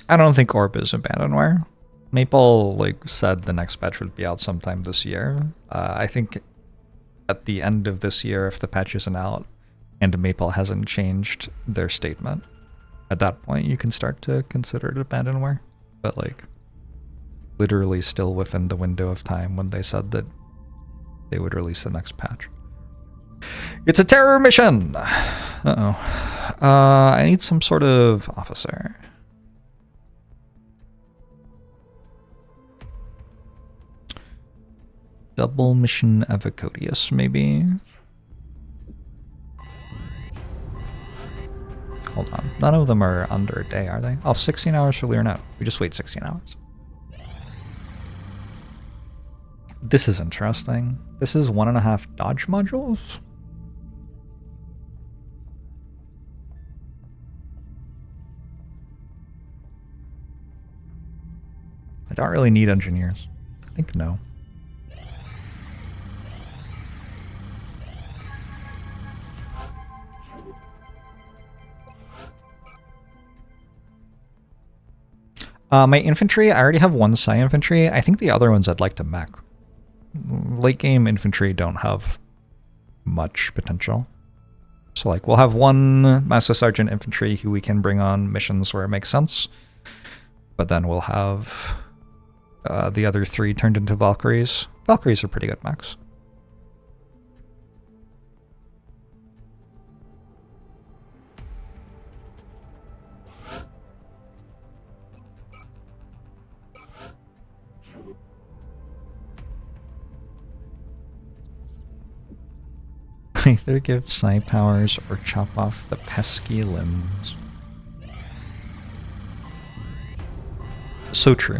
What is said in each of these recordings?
I don't think Orb is abandonware. Maple like said the next patch would be out sometime this year. I think at the end of this year, if the patch isn't out and Maple hasn't changed their statement, at that point you can start to consider it abandonware. But like, literally still within the window of time when they said that they would release the next patch. It's a terror mission! Uh-oh. I need some sort of officer. Double mission Avocodius, maybe? Hold on. None of them are under a day, are they? Oh, 16 hours for Leonette. We just wait 16 hours. This is interesting. This is 1.5 dodge modules? I don't really need engineers. I think no. My infantry, I already have one Psi infantry. I think the other ones I'd like to mech. Late game infantry don't have much potential. So like we'll have one Master Sergeant infantry who we can bring on missions where it makes sense. But then we'll have the other 3 turned into Valkyries. Valkyries are pretty good mechs. Either give Psi powers or chop off the pesky limbs. So true.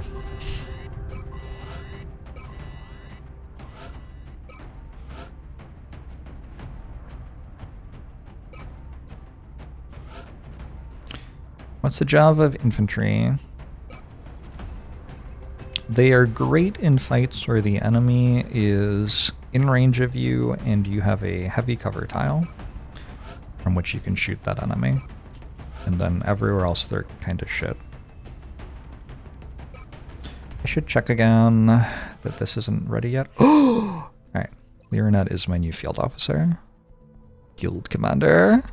What's the job of infantry? They are great in fights where the enemy is in range of you and you have a heavy cover tile from which you can shoot that enemy. And then everywhere else they're kind of shit. I should check again that this isn't ready yet. Oh! Alright, Leonette is my new field officer. Guild commander.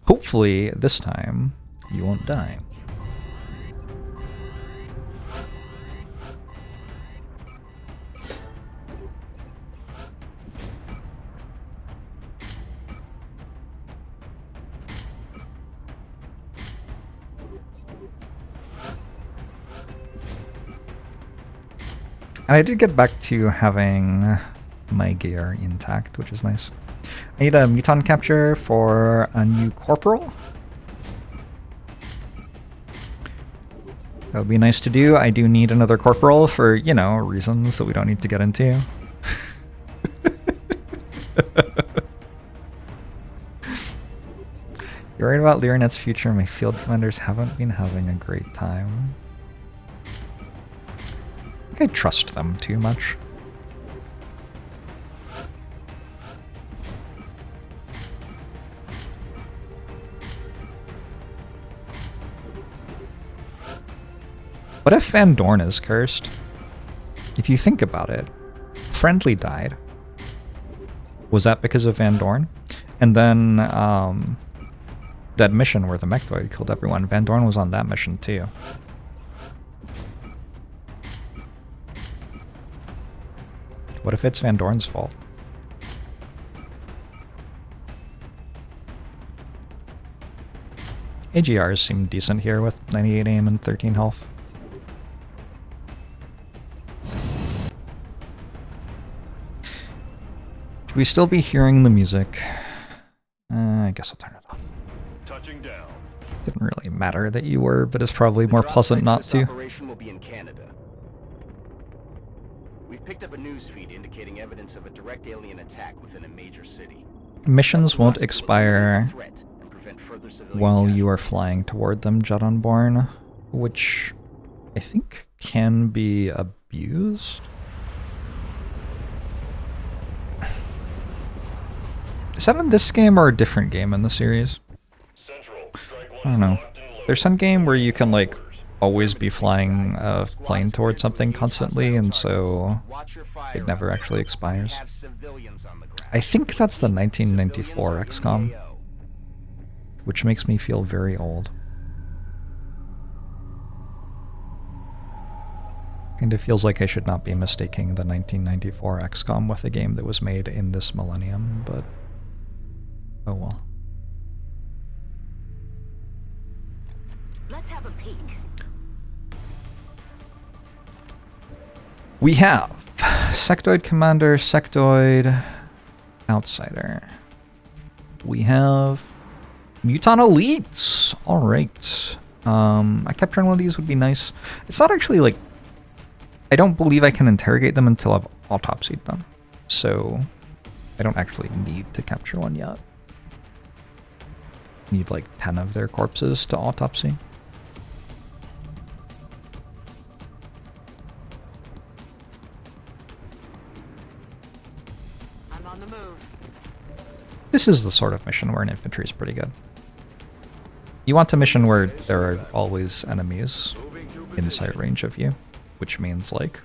Hopefully this time you won't die. And I did get back to having my gear intact, which is nice. I need a muton capture for a new corporal. That would be nice to do. I do need another corporal for, you know, reasons that we don't need to get into. You're right about Leonette's future. My field commanders haven't been having a great time. I think I trust them too much. What if Van Dorn is cursed? If you think about it, Friendly died. Was that because of Van Dorn? And then that mission where the mech droid killed everyone, Van Dorn was on that mission too. What if it's Van Dorn's fault? AGRs seem decent here with 98 aim and 13 health. Should we still be hearing the music? I guess I'll turn it off. Touching down. Didn't really matter that you were, but it's probably more pleasant not to. Operation will be in Canada. We've picked up a news feed indicating evidence of a direct alien attack within a major city. Missions won't expire while you are flying toward them, Jet Unborn, which I think can be abused. Is that in this game or a different game in the series? I don't know. There's some game where you can like always be flying a plane towards something constantly, and so it never actually expires. I think that's the 1994 XCOM, which makes me feel very old. Kinda feels like I should not be mistaking the 1994 XCOM with a game that was made in this millennium, but oh well. Let's have a peek. We have Sectoid Commander, Sectoid Outsider. We have Mutant Elites. Alright. Capturing one of these would be nice. It's not actually like... I don't believe I can interrogate them until I've autopsied them. So I don't actually need to capture one yet. Need like 10 of their corpses to autopsy. I'm on the move. This is the sort of mission where an infantry is pretty good. You want a mission where there are always enemies in sight range of you, which means like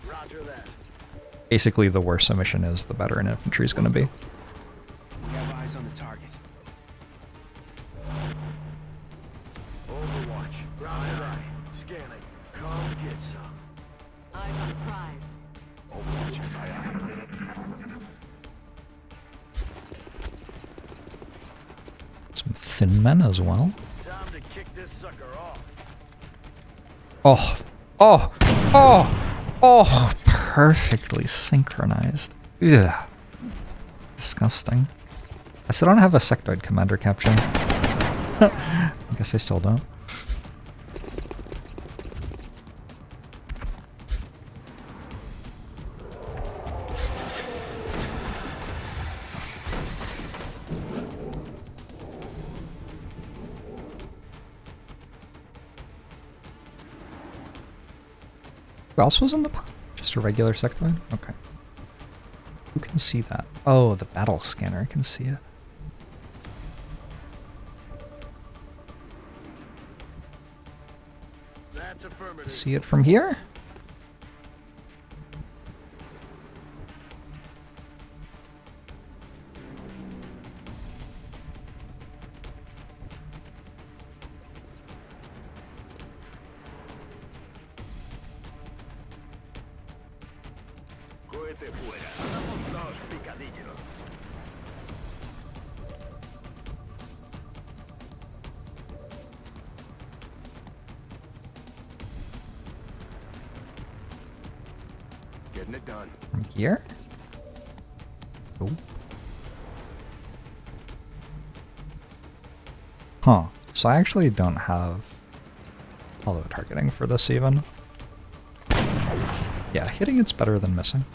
basically the worse a mission is, the better an infantry is going to be. We have eyes on the target. Overwatch. Round eye. Scanning. Come get some. Eyes on the prize. Overwatch. Aye, aye. Some thin men as well. Time to kick this sucker off. Oh, oh, oh, oh, perfectly synchronized. Ugh. Disgusting. I still don't have a Sectoid Commander capture. I guess I still don't. Who else was in the pot? Just a regular sectoid? Okay. Who can see that? Oh, the battle scanner can see it. That's affirmative. See it from here? Cohete fuera. Damos dos picadillos. Getting it done. From here? Oh. Huh. So I actually don't have hollow targeting for this even. Yeah, hitting it's better than missing.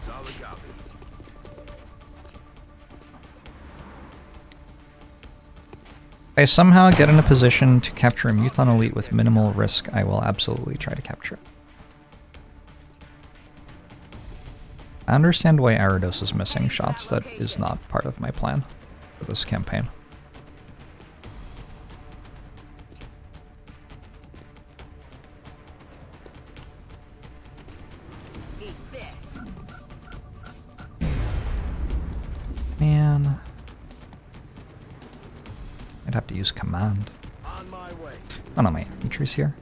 Solid copy. If I somehow get in a position to capture a Mutant Elite with minimal risk, I will absolutely try to capture it. I understand why Arados is missing shots. That is not part of my plan for this campaign. Eat this. Man. I'd have to use command. On my way. Oh no, my infantry's here.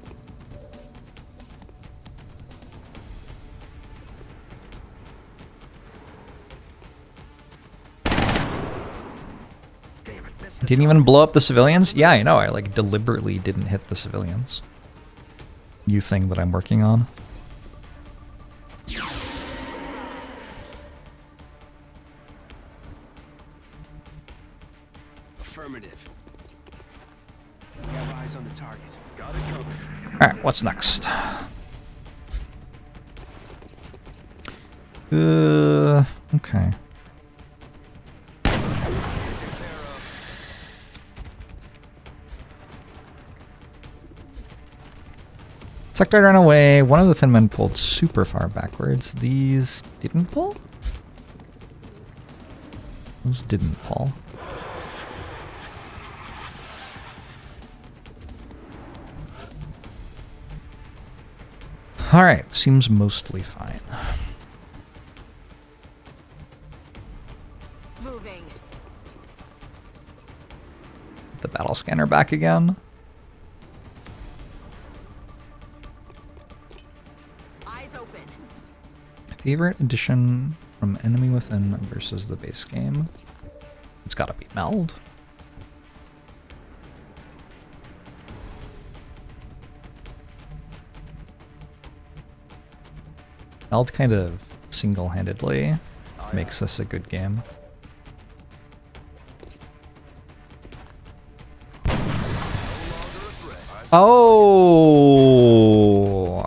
Damn it. Missed Didn't even blow up the civilians? Yeah, I know. I like deliberately didn't hit the civilians. New thing that I'm working on. Affirmative. We have eyes on the target. Got it covered. Alright, what's next? Okay. Sector ran away. One of the thin men pulled super far backwards. These didn't pull? Those didn't fall. Alright, seems mostly fine. Moving. The battle scanner back again. Eyes open. Favorite addition from Enemy Within versus the base game? It's gotta be Meld. Meld kind of single-handedly makes this a good game. Oh,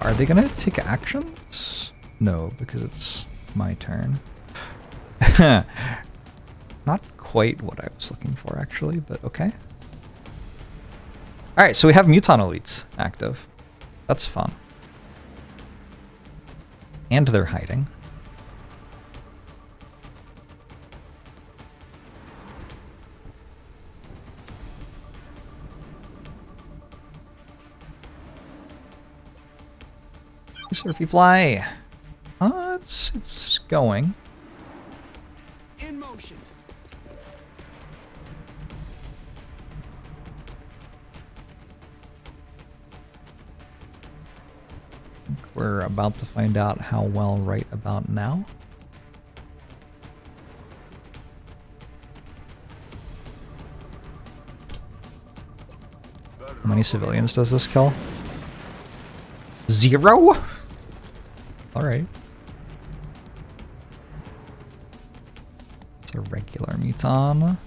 are they gonna take actions? No, because it's my turn. Not quite what I was looking for, actually, but okay. Alright, so we have Muton Elites active. That's fun. And they're hiding. Surfy fly. It's going. In motion. We're about to find out how well right about now. How many civilians does this kill? 0? Alright. It's a regular Muton. I'm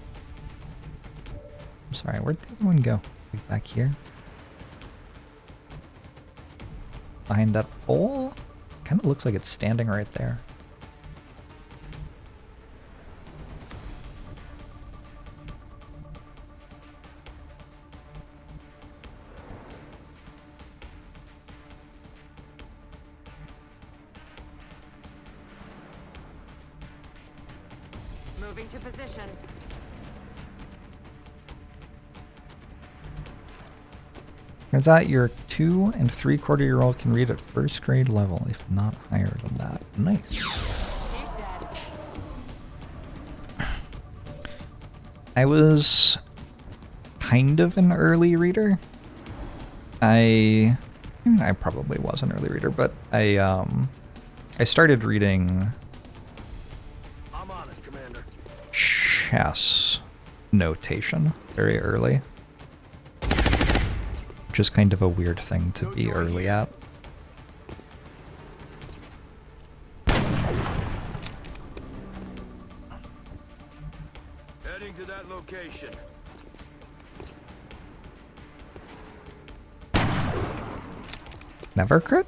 sorry, where'd the other one go? Like back here? Behind that pole? Kind of looks like it's standing right there. Moving to position. Turns out your 2 3/4-year-old can read at first grade level, if not higher than that. Nice. He's dead. I was kind of an early reader. I probably was an early reader, but I started reading I'm on it, Commander. chess notation very early. Which is kind of a weird thing to be early at. Heading to that location. Never crit?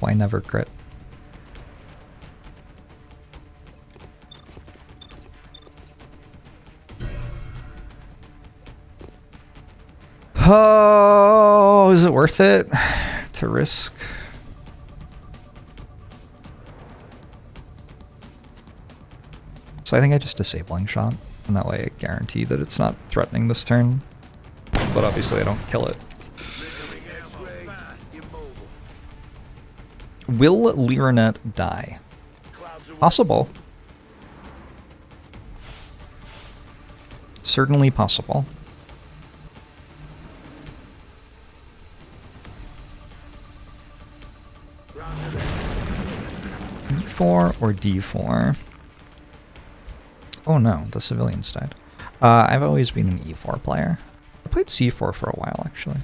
Why never crit? Oh, is it worth it to risk? So I think I just disabling shot, and that way I guarantee that it's not threatening this turn. But obviously I don't kill it. Will Lyranet die? Possible. Certainly possible. E4 or D4? Oh no, the civilians died. I've always been an E4 player. I played C4 for a while, actually.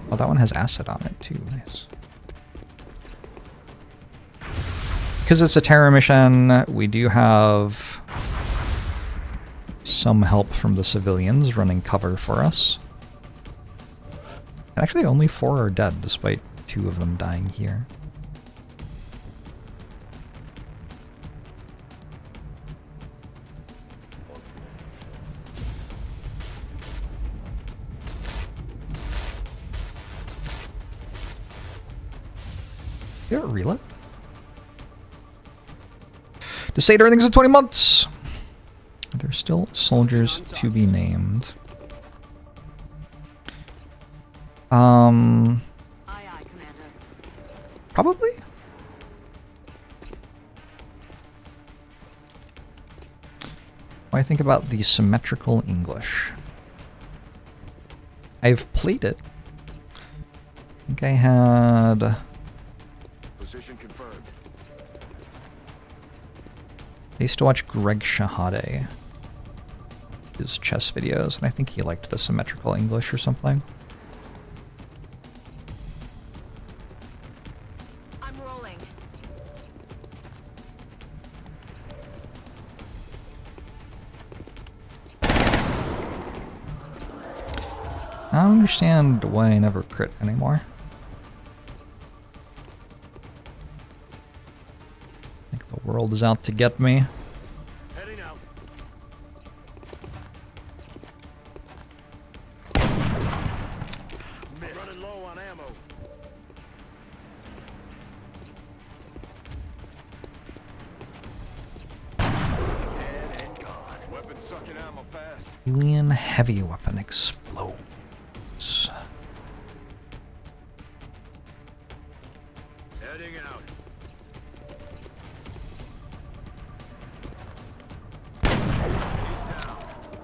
Oh, that one has acid on it too, nice. Because it's a terror mission, we do have some help from the civilians running cover for us. And actually only 4 are dead, despite 2 of them dying here. You have a reload? To say everything's in 20 months. There's still soldiers to be named. Aye, aye, Commander. Probably. What do I think about the symmetrical English? I've played it. I think I had... Position confirmed. I used to watch Greg Shahade, his chess videos, and I think he liked the symmetrical English or something. I'm rolling. I don't understand why I never crit anymore. I think the world is out to get me. Heading out. Missed. Running low on ammo. Dead and gone. Weapon sucking ammo fast. Alien heavy weapon explodes. Heading out. He's down.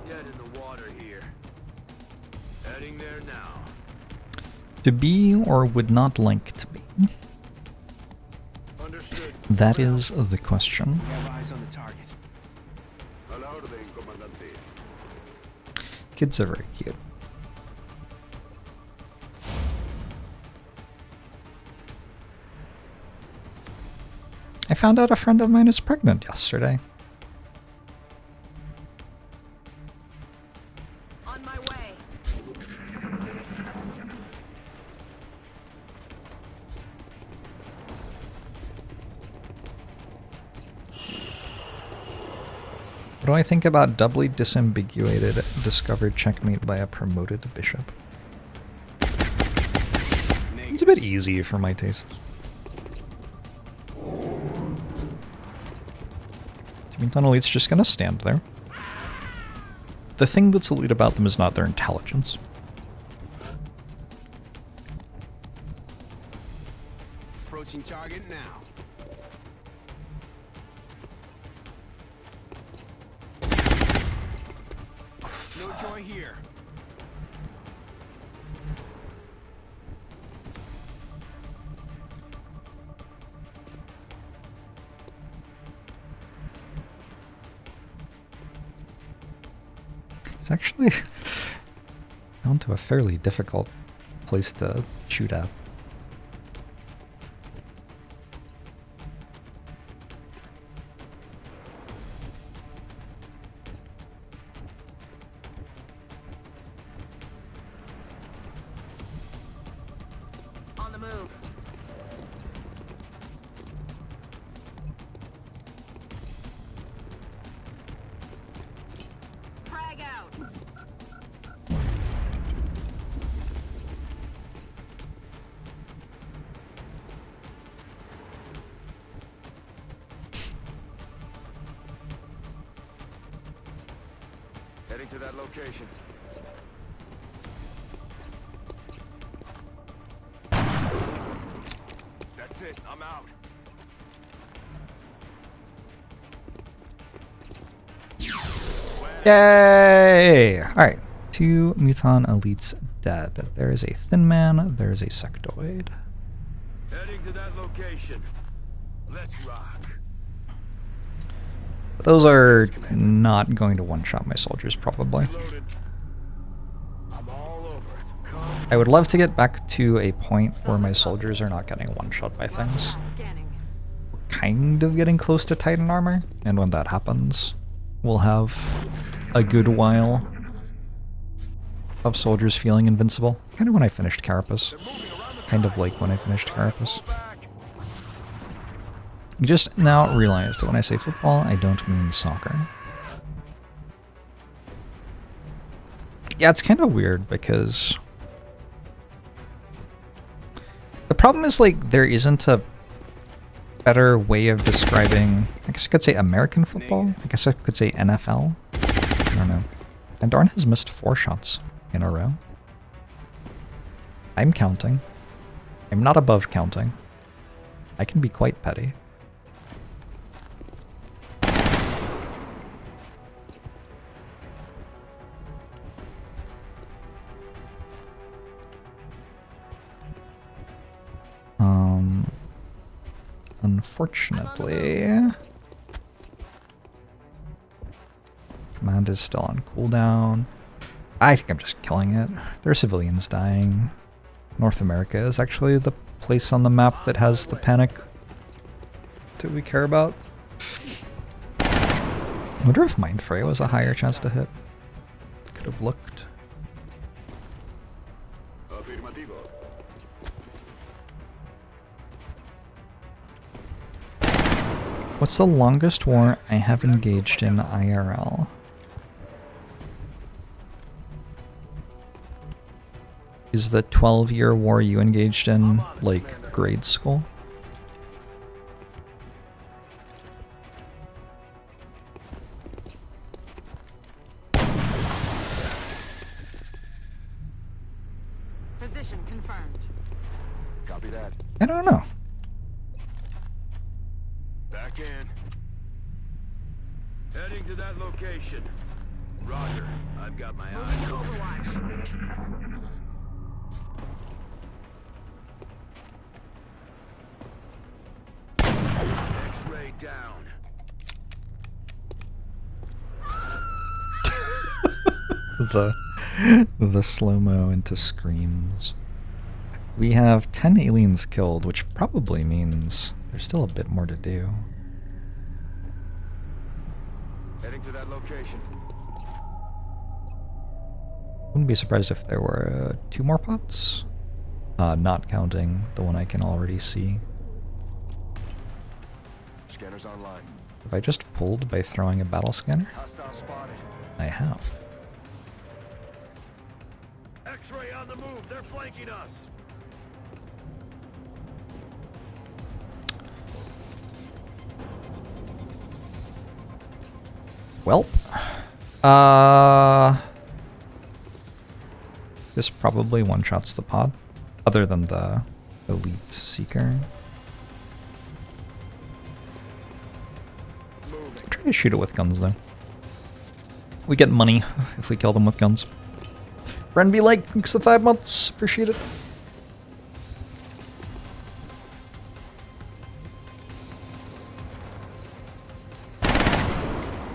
Dead in the water here. Heading there now. To be or would not like to be? Understood. That is the question. Have eyes on the target. A la orden, comandante. Kids are very cute. I found out a friend of mine is pregnant yesterday. On my way. What do I think about doubly disambiguated discovered checkmate by a promoted bishop? It's a bit easy for my taste. Team Elite's just gonna stand there. The thing that's elite about them is not their intelligence. Approaching target now. No joy here. It's actually down to a fairly difficult place to shoot at. On the move. Frag out. Heading to that location. That's it. I'm out. Yay! Alright, 2 Muton elites dead. There is a thin man, there is a sectoid. Heading to that location. Let's rock. Those are not going to one-shot my soldiers, probably. Loaded. I'm all over it. Come. I would love to get back to a point where my soldiers are not getting one-shot by things. Scanning. Kind of getting close to Titan armor, and when that happens, we'll have a good while of soldiers feeling invincible. Kind of when I finished Carapace. Kind of like when I finished Carapace. You just now realize that when I say football, I don't mean soccer. Yeah, it's kind of weird because the problem is, like, there isn't a better way of describing, I guess I could say American football? I guess I could say NFL? I don't know. And Dorn has missed 4 shots in a row. I'm counting. I'm not above counting. I can be quite petty. Unfortunately, command is still on cooldown. I think I'm just killing it. There are civilians dying. North America is actually the place on the map that has the panic that we care about. I wonder if Mindfray was a higher chance to hit. Could have looked. What's the longest war I have engaged in IRL? Is the 12-year war you engaged in, like, grade school? Position confirmed. Copy that. I don't know. Back in. Heading to that location. Roger. I've got my eyes open. Overwatch. X-ray down. the slow-mo into screams. We have 10 aliens killed, which probably means there's still a bit more to do. Heading to that location. Wouldn't be surprised if there were 2 more pots. Not counting the one I can already see. Scanners online. Have I just pulled by throwing a battle scanner? Hostile spotted. I have. X-ray on the move. They're flanking us. Well, this probably one-shots the pod, other than the elite seeker. I'm trying to shoot it with guns though. We get money if we kill them with guns. Bren be like, thanks the 5 months, appreciate it.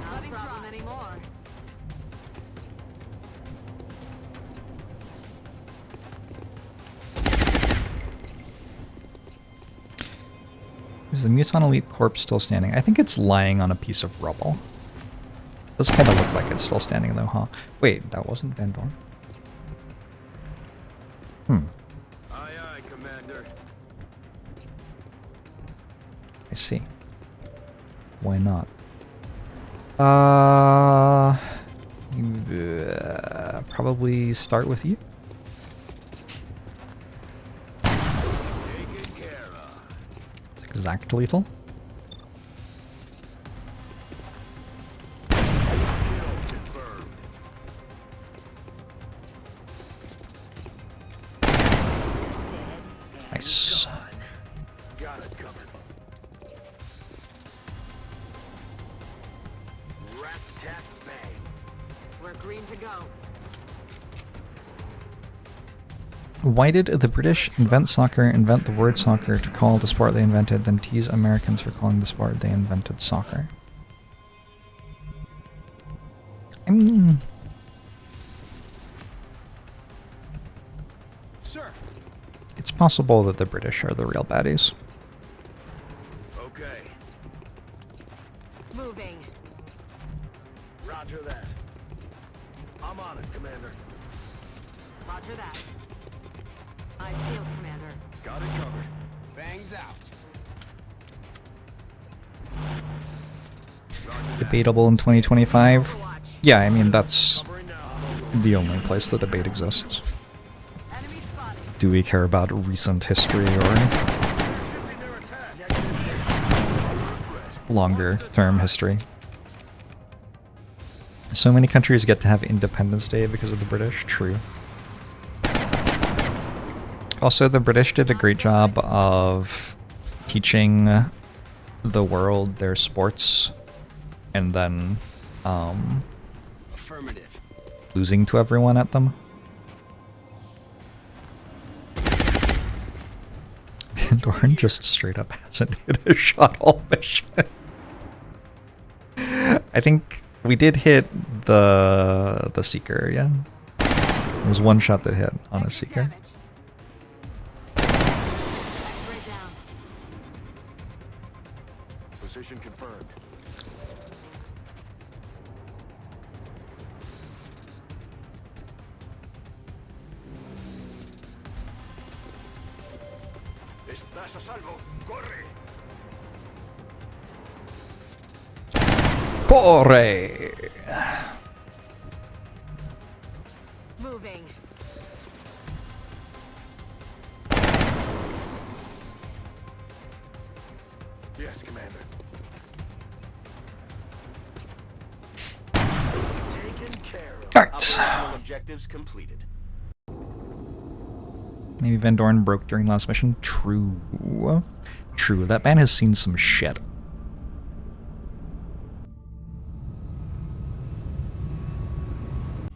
Not a problem anymore. Is the Muton Elite corpse still standing? I think it's lying on a piece of rubble. Does kind of look like it's still standing though, huh? Wait, that wasn't Van Dorn? Aye, aye, Commander. I see. Why not? Probably start with you. Taken care of. It's exact lethal. Kill confirmed. Nice. Got it covered. Rat tat bang. We're green to go. Why did the British invent soccer, invent the word soccer to call the sport they invented, then tease Americans for calling the sport they invented soccer? I mean... Sir. It's possible that the British are the real baddies. Okay. Moving. Roger that. I'm on it, Commander. Roger that. I field, Commander. Got it covered. Bangs out. Roger that. Debatable in 2025? Overwatch. Yeah, I mean, that's Covering now. the only place the debate exists. Enemy spotted. Do we care about recent history or... Shifting their attack. longer term history. So many countries get to have Independence Day because of the British. True. Also, the British did a great job of teaching the world their sports and then Affirmative. losing to everyone at them. Doran just straight up hasn't hit a shuttle mission. I think we did hit the Seeker, yeah. There was one shot that hit on a Seeker. X-ray down. Position confirmed. Estás a salvo. Corre. Corre! Moving. Yes, Commander. Taken care of. Alright. Operational objectives completed. Maybe Van Dorn broke during last mission. True. True. That man has seen some shit.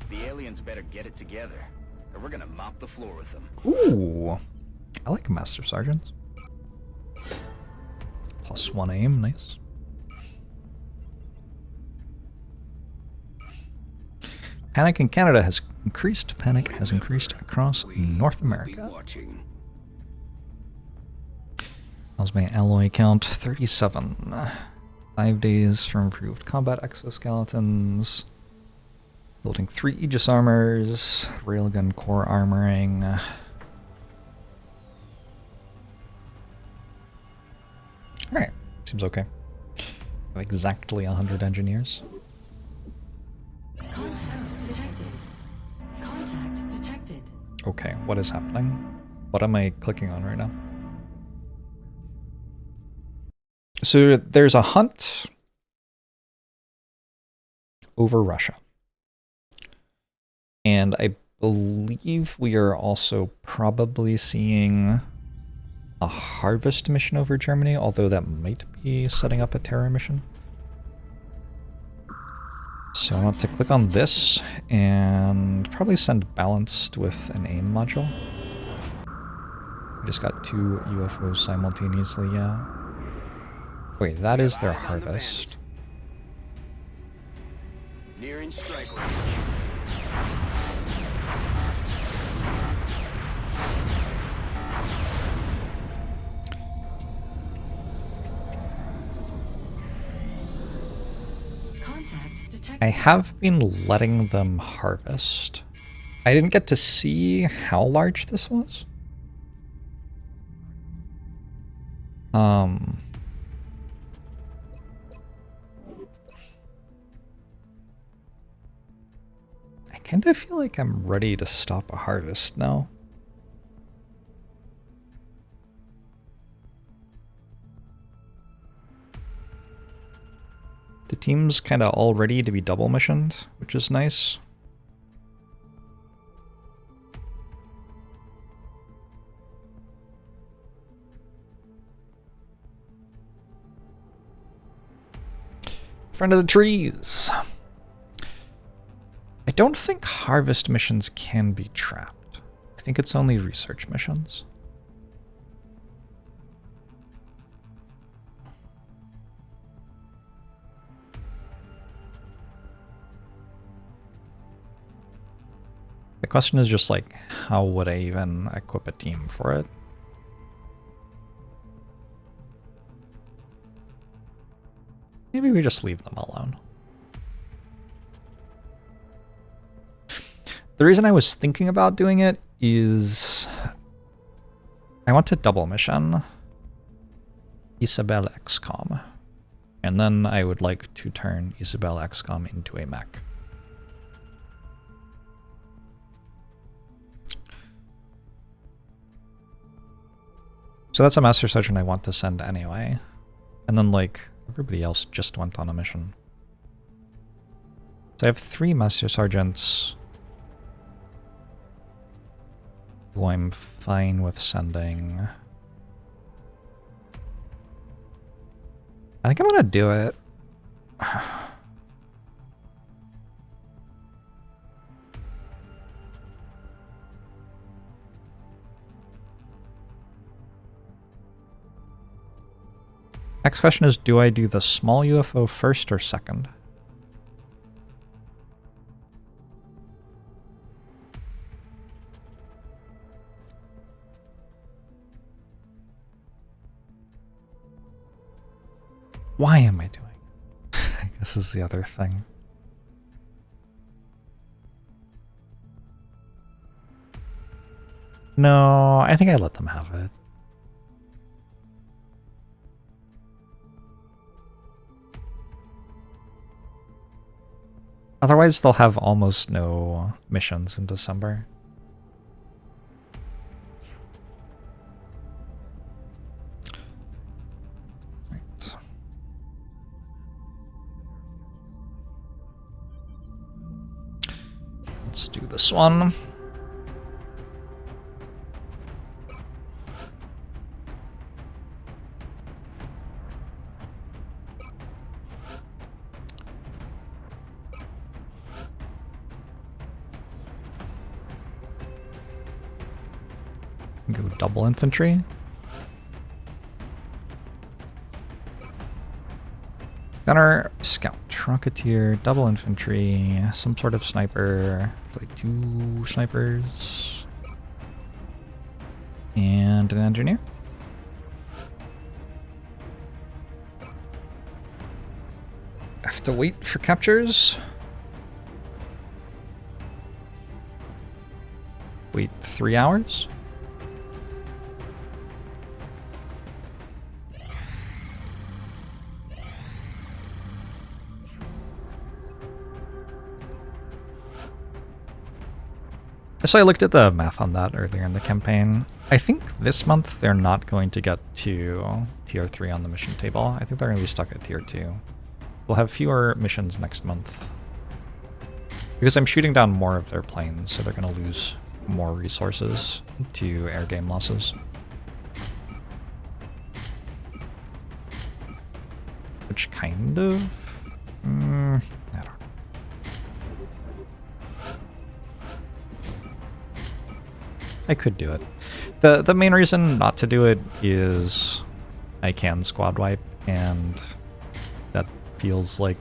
The aliens better get it together, or we're gonna mop the floor with them. Ooh. I like Master Sergeants. +1 aim, nice. Panic in Canada has increased. Panic has increased across North America. How's my alloy count? 37. 5 days for improved combat exoskeletons. Building 3 Aegis armors. Railgun core armoring. Alright, seems okay. Have exactly 100 engineers. Contact detected. Contact detected. Okay, what is happening? What am I clicking on right now? So there's a hunt over Russia. And I believe we are also probably seeing a harvest mission over Germany, although that might be setting up a terror mission. So I want to click on this and probably send balanced with an aim module. We just got 2 UFOs simultaneously, yeah. Wait, that is their harvest. Nearing strike. Contact detected. I have been letting them harvest. I didn't get to see how large this was. I kind of feel like I'm ready to stop a harvest now. The team's kind of all ready to be double missioned, which is nice. Friend of the trees. I don't think harvest missions can be trapped. I think it's only research missions. The question is just like, how would I even equip a team for it? Maybe we just leave them alone. The reason I was thinking about doing it is I want to double mission Isabel XCOM. And then I would like to turn Isabel XCOM into a mech. So that's a Master Sergeant I want to send anyway. And then like Everybody else just went on a mission. So I have 3 Master Sergeants who I'm fine with sending. I think I'm gonna do it. Next question is, do I do the small UFO first or second? Why am I doing? I guess is the other thing. No, I think I let them have it. Otherwise, they'll have almost no missions in December. Right. Let's do this one. Go double infantry. Gunner, scout, rocketeer, double infantry, some sort of sniper, like 2 snipers, and an engineer. Have to wait for captures. Wait 3 hours. So I looked at the math on that earlier in the campaign. I think this month they're not going to get to tier 3 on the mission table. I think they're going to be stuck at tier 2. We'll have fewer missions next month. Because I'm shooting down more of their planes, so they're going to lose more resources to air game losses. Which kind of... I don't know. I could do it. The main reason not to do it is I can squad wipe, and that feels like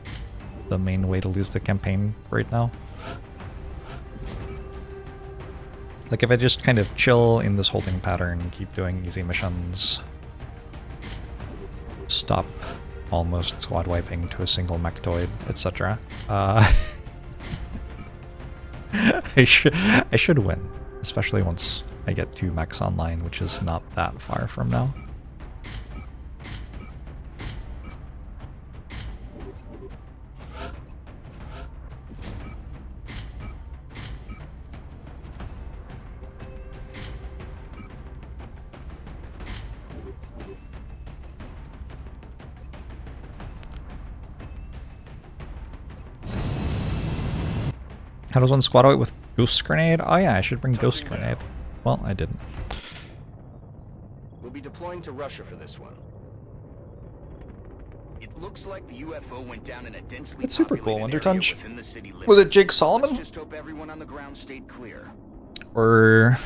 the main way to lose the campaign right now. Like if I just kind of chill in this holding pattern, keep doing easy missions, stop almost squad wiping to a single mechtoid, etc. I should win. Especially once I get 2 mechs online, which is not that far from now. How does one squad out with Ghost Grenade? Oh yeah, I should bring Ghost Grenade. Well, I didn't. We'll be deploying to Russia for this one. It looks like the UFO went down in a densely It's super cool, populated area Undertunch. within the city limits. Was it Jake Solomon? Let's just hope everyone on the ground stayed clear. Or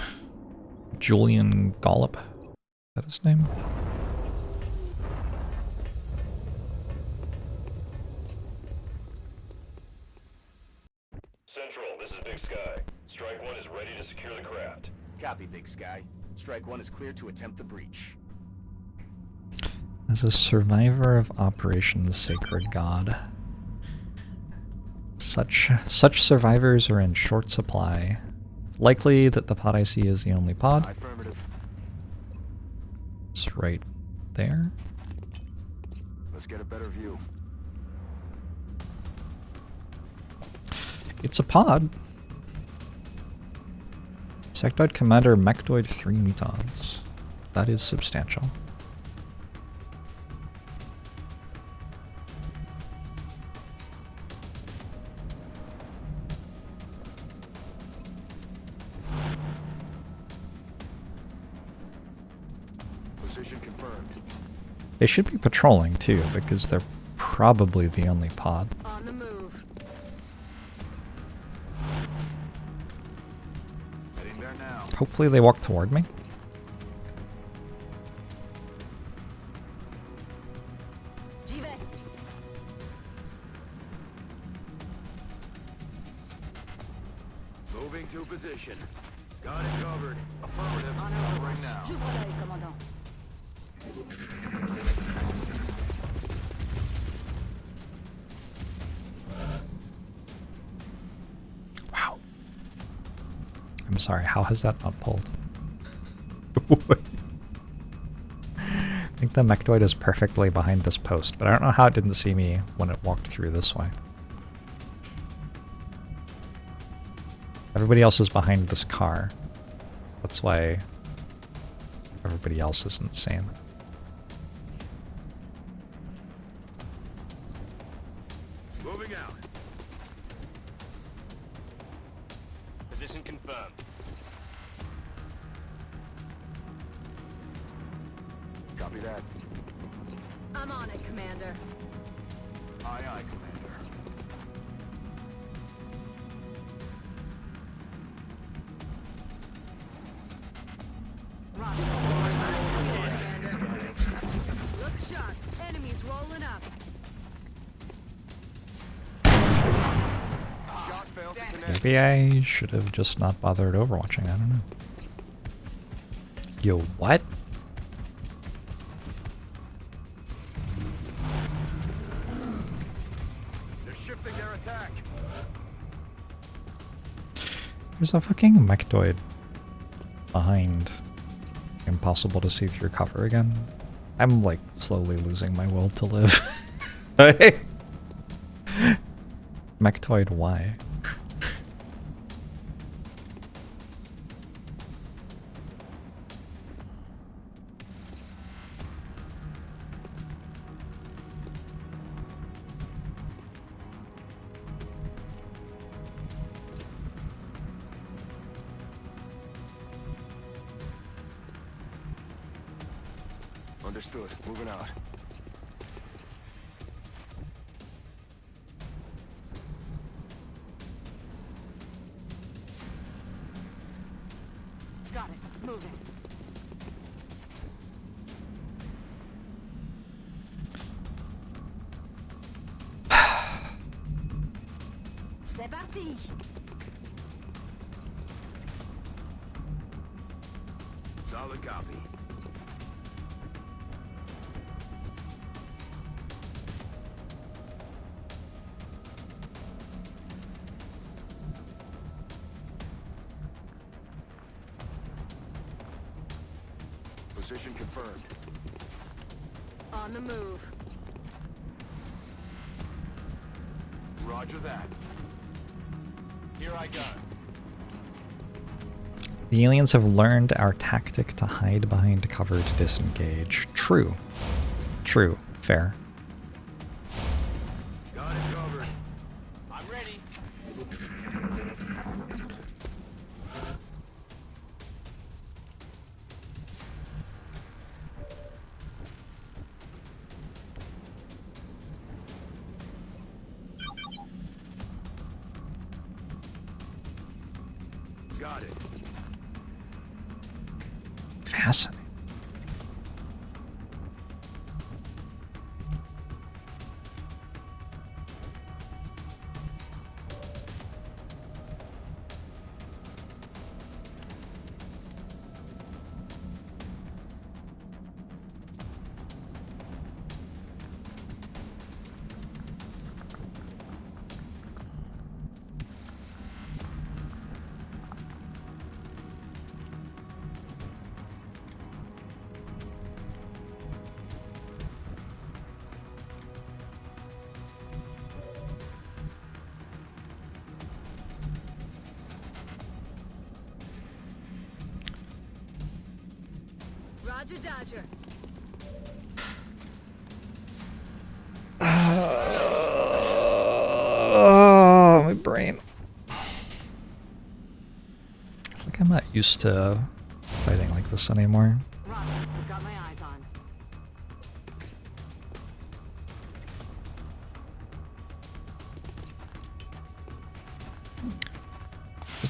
Julian Gollop? Is that his name? Central, this is Big Sky. Strike 1 is ready to secure the craft. Copy, Big Sky. Strike 1 is clear to attempt the breach. As a survivor of Operation Sacred God. Such survivors are in short supply. Likely that the pod I see is the only pod. Affirmative. It's right there. Let's get a better view. It's a pod. Sectoid Commander Mechtoid 3 Metons. That is substantial. Position confirmed. They should be patrolling too, because they're probably the only pod. On the move. Heading there now. Hopefully they walk toward me. J'y vais. Moving to position. Got it covered. Affirmative. En Covering now. J'ouvre l'œil, commandant. Wow. I'm sorry, how has that not pulled? I think the mechtoid is perfectly behind this post, but I don't know how it didn't see me when it walked through this way. Everybody else is behind this car. That's why everybody else isn't seen. Moving out. Position confirmed. Copy that. I'm on it, Commander. Aye, aye, Commander. Roger. Commander. Look sharp. Enemies rolling up. Shot failed to connect. Maybe I should have just not bothered overwatching, I don't know. Yo, what? They're shifting their attack. There's a fucking mechtoid behind. Impossible to see through cover again. I'm like slowly losing my will to live. Mechtoid, why? Understood. Moving out. Got it. Moving. C'est parti. Solid copy. Position confirmed. On the move. Roger that. Here I go. The aliens have learned our tactic to hide behind cover to disengage. True. True. Fair. Got it covered. I'm ready. Got it. Fascinating. Roger, Dodger. Oh, my brain. I think I'm not used to fighting like this anymore. Roger. Got my eyes on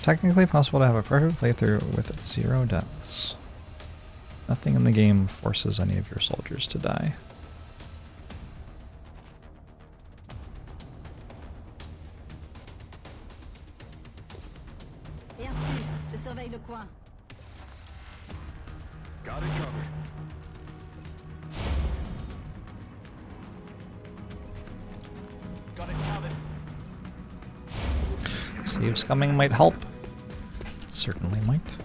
technically possible to have a perfect playthrough with 0 deaths. Nothing in the game forces any of your soldiers to die. Merci. Je surveille le coin. Got it covered. Got it covered. Saves coming might help. Certainly might.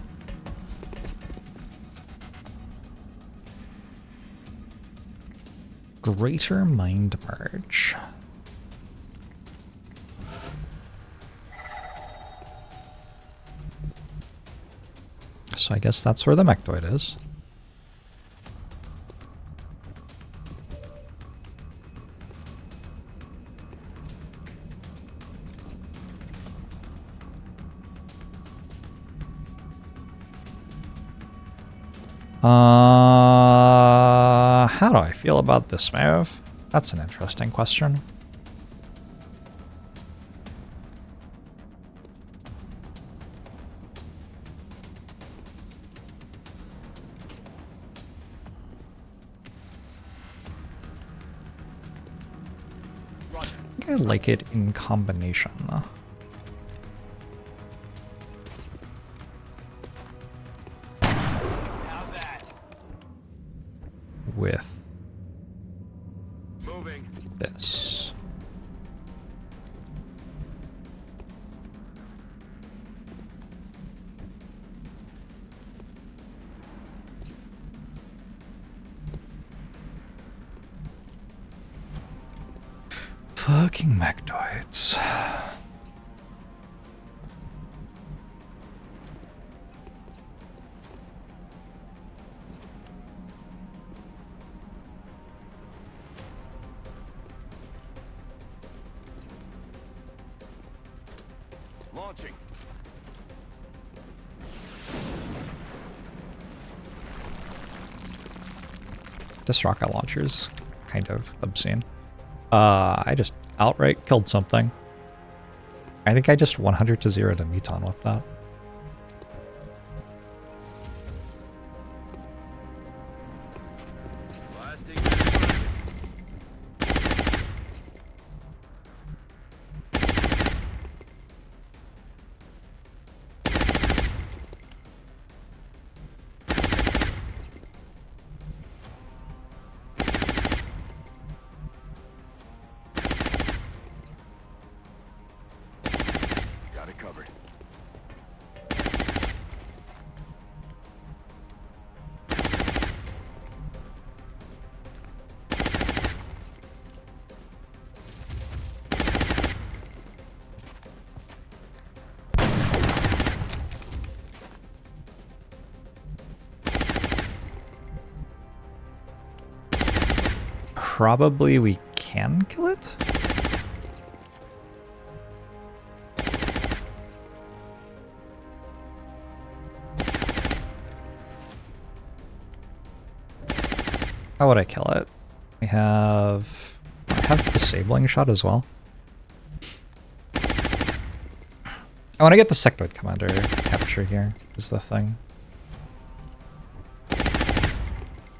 Greater Mind Merge. So I guess that's where the Mechtoid is. How do I feel about this move? That's an interesting question. I think I like it in combination. How's that? With Moving. this. Fucking Mechtoids. Launching. This rocket launcher's kind of obscene. I just outright killed something. I think I just 100 to 0 to Muton with that. Blasting their target. Got it covered. Probably we can kill it? How would I kill it? I have disabling shot as well. I want to get the sectoid commander capture here is the thing. But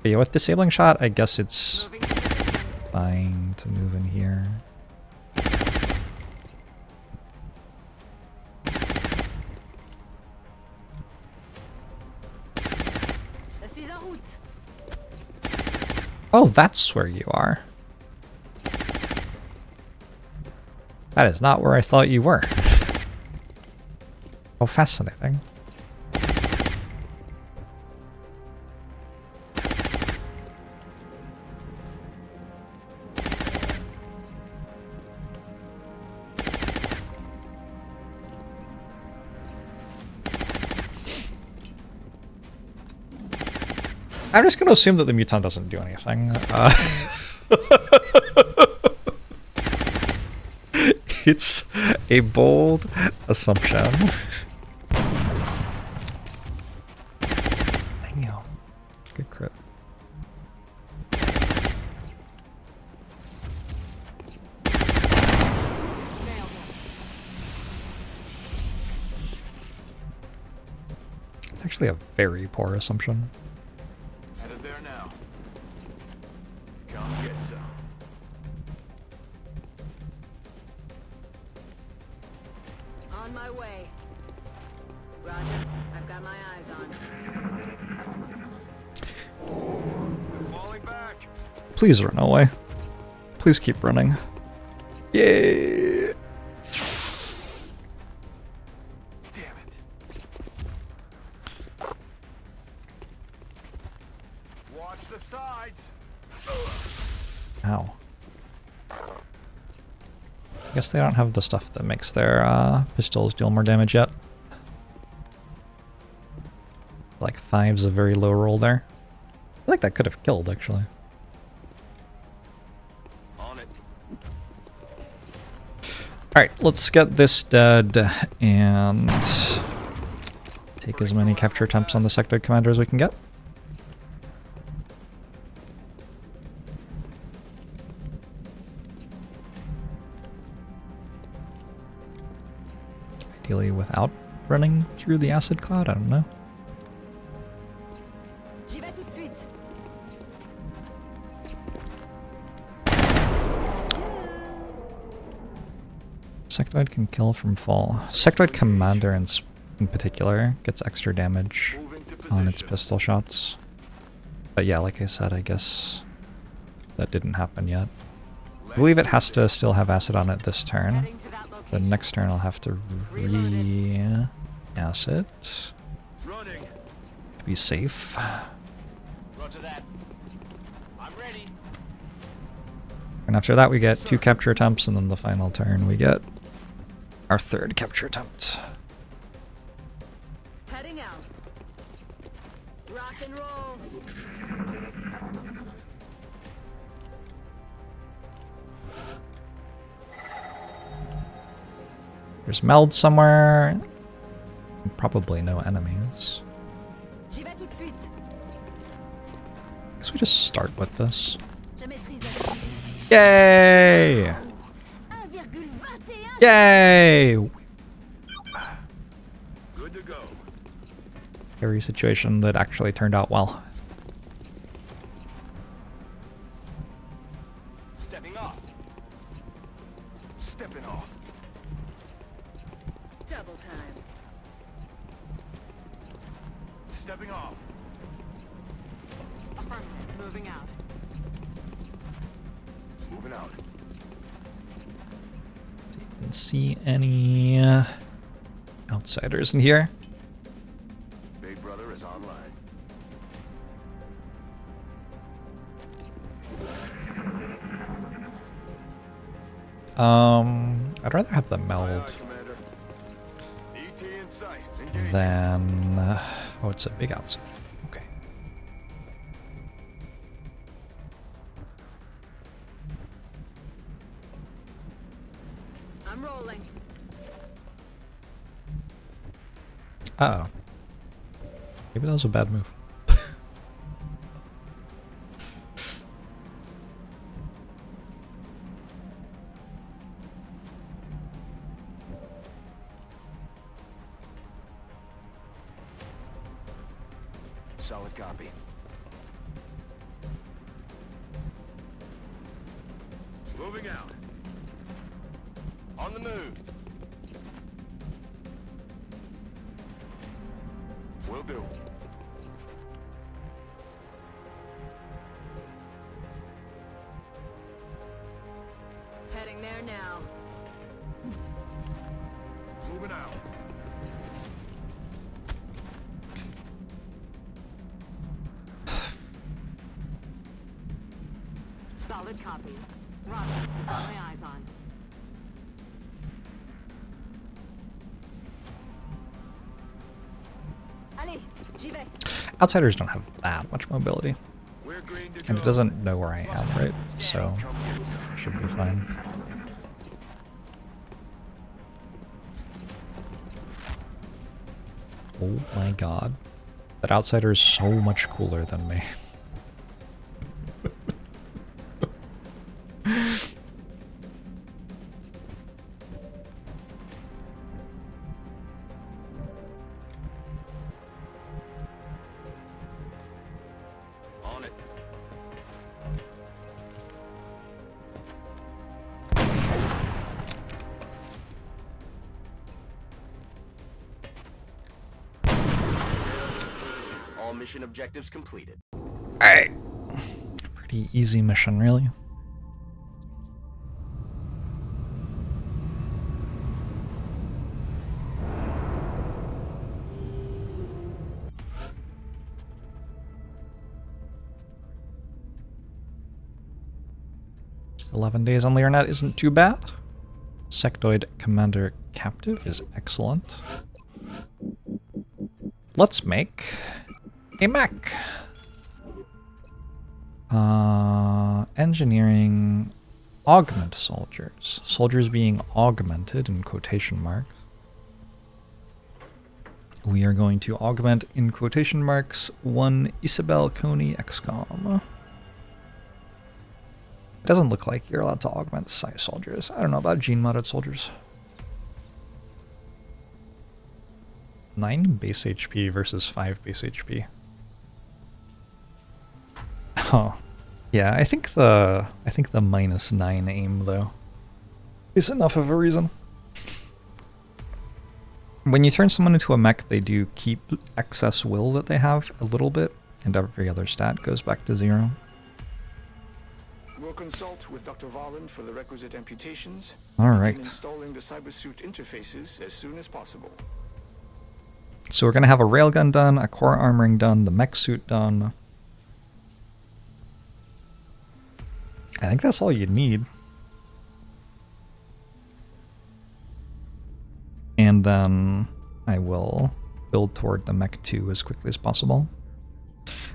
yeah, with disabling shot, I guess it's Moving. fine to move in here. Je suis en route. Oh, that's where you are. That is not where I thought you were. Oh, fascinating. I'm just going to assume that the Muton doesn't do anything. It's a bold assumption. Damn. Good crit. Actually a very poor assumption. Headed there now. Come get some. On my way. Roger. I've got my eyes on. They're falling back. Please run away. Please keep running. Yay! Damn it. Watch the sides. Ow. I guess they don't have the stuff that makes their pistols deal more damage yet. Like 5's a very low roll there. I feel like that could have killed, actually. On it. Alright, let's get this dead and take as many capture attempts on the sectoid commander as we can get. Ideally without running through the acid cloud, I don't know. J'y vais tout de suite. Sectoid can kill from fall. Sectoid commander in particular gets extra damage Moving to on its position. pistol shots. But yeah, like I said, I guess that didn't happen yet. I believe it has to still have acid on it this turn. Heading to that The location. next turn I'll have to re-acid Running. to be safe. Roger that. I'm ready. And after that we get 2 capture attempts, and then the final turn we get our 3rd capture attempt. Heading out. Rock and roll. There's meld somewhere. Probably no enemies. J'y vais tout de suite. Guess we just start with this. Je maîtrise la cible. Yay! 1,21. Yay! Good to go. Scary situation that actually turned out well. Stepping off. Stepping off. Double time. Stepping off. Affirmative. Moving out. Moving out. Didn't see any outsiders in here. Big brother is online. I'd rather have the Aye, aye, meld Commander. ET in sight. Engage. than oh, it's a big outside. Okay. I'm rolling. Uh oh. Maybe that was a bad move. Solid copy. Moving out. On the move. Will do. Heading there now. Moving out. Solid copy. Roger. Got my eyes on. Allez, j'y vais. Outsiders don't have that much mobility. We're green to And go. it doesn't know where I am, right? So, Come get some. should be fine. Oh my god. That outsider is so much cooler than me. that. All mission objectives completed. Alright. Pretty easy mission, really. "11 days on Learnet isn't too bad. Sectoid Commander Captive is excellent. Let's make a mech. Engineering augment soldiers. Soldiers being augmented in quotation marks. We are going to augment in quotation marks one Isabel Coney XCOM. It doesn't look like you're allowed to augment size soldiers. I don't know about gene modded soldiers. 9 base HP versus 5 base HP. Oh. Yeah, I think the -9 aim though is enough of a reason. When you turn someone into a mech, they do keep excess will that they have a little bit, and every other stat goes back to 0. We'll consult with Dr. Volland for the requisite amputations. All Begin right. installing the cybersuit interfaces as soon as possible. So we're gonna have a railgun done, a core armoring done, the mech suit done. I think that's all you need. And then I will build toward the Mech 2 as quickly as possible.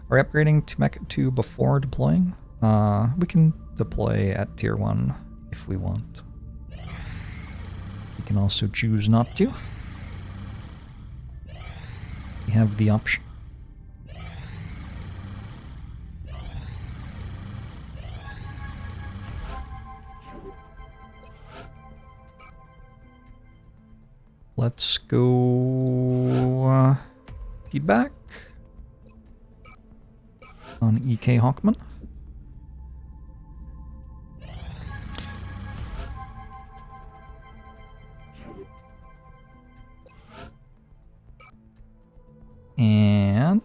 Are we upgrading to Mech 2 before deploying? We can deploy at tier 1 if we want. We can also choose not to. We have the option. Let's go feedback on EK Hawkman. And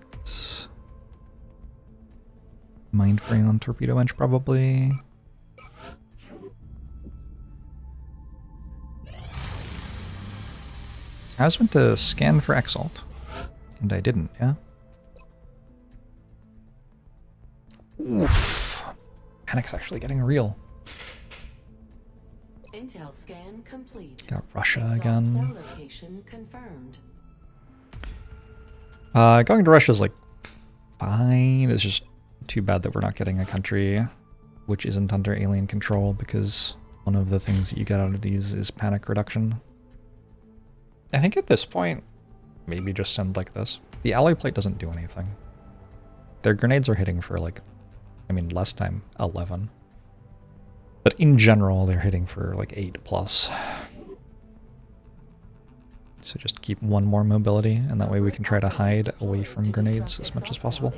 mind frame on Torpedo Bench probably. I was meant to scan for Exalt, and I didn't, yeah? Oof. Panic's actually getting real. Intel scan complete. Got Russia Exalt again. cell location confirmed. Going to Russia is like fine. It's just too bad that we're not getting a country which isn't under alien control, because one of the things that you get out of these is panic reduction. I think at this point, maybe just send like this. The alloy plate doesn't do anything. Their grenades are hitting for like, I mean, last time 11. But in general, they're hitting for like 8+. So just keep one more mobility, and that way we can try to hide away from grenades as much as possible.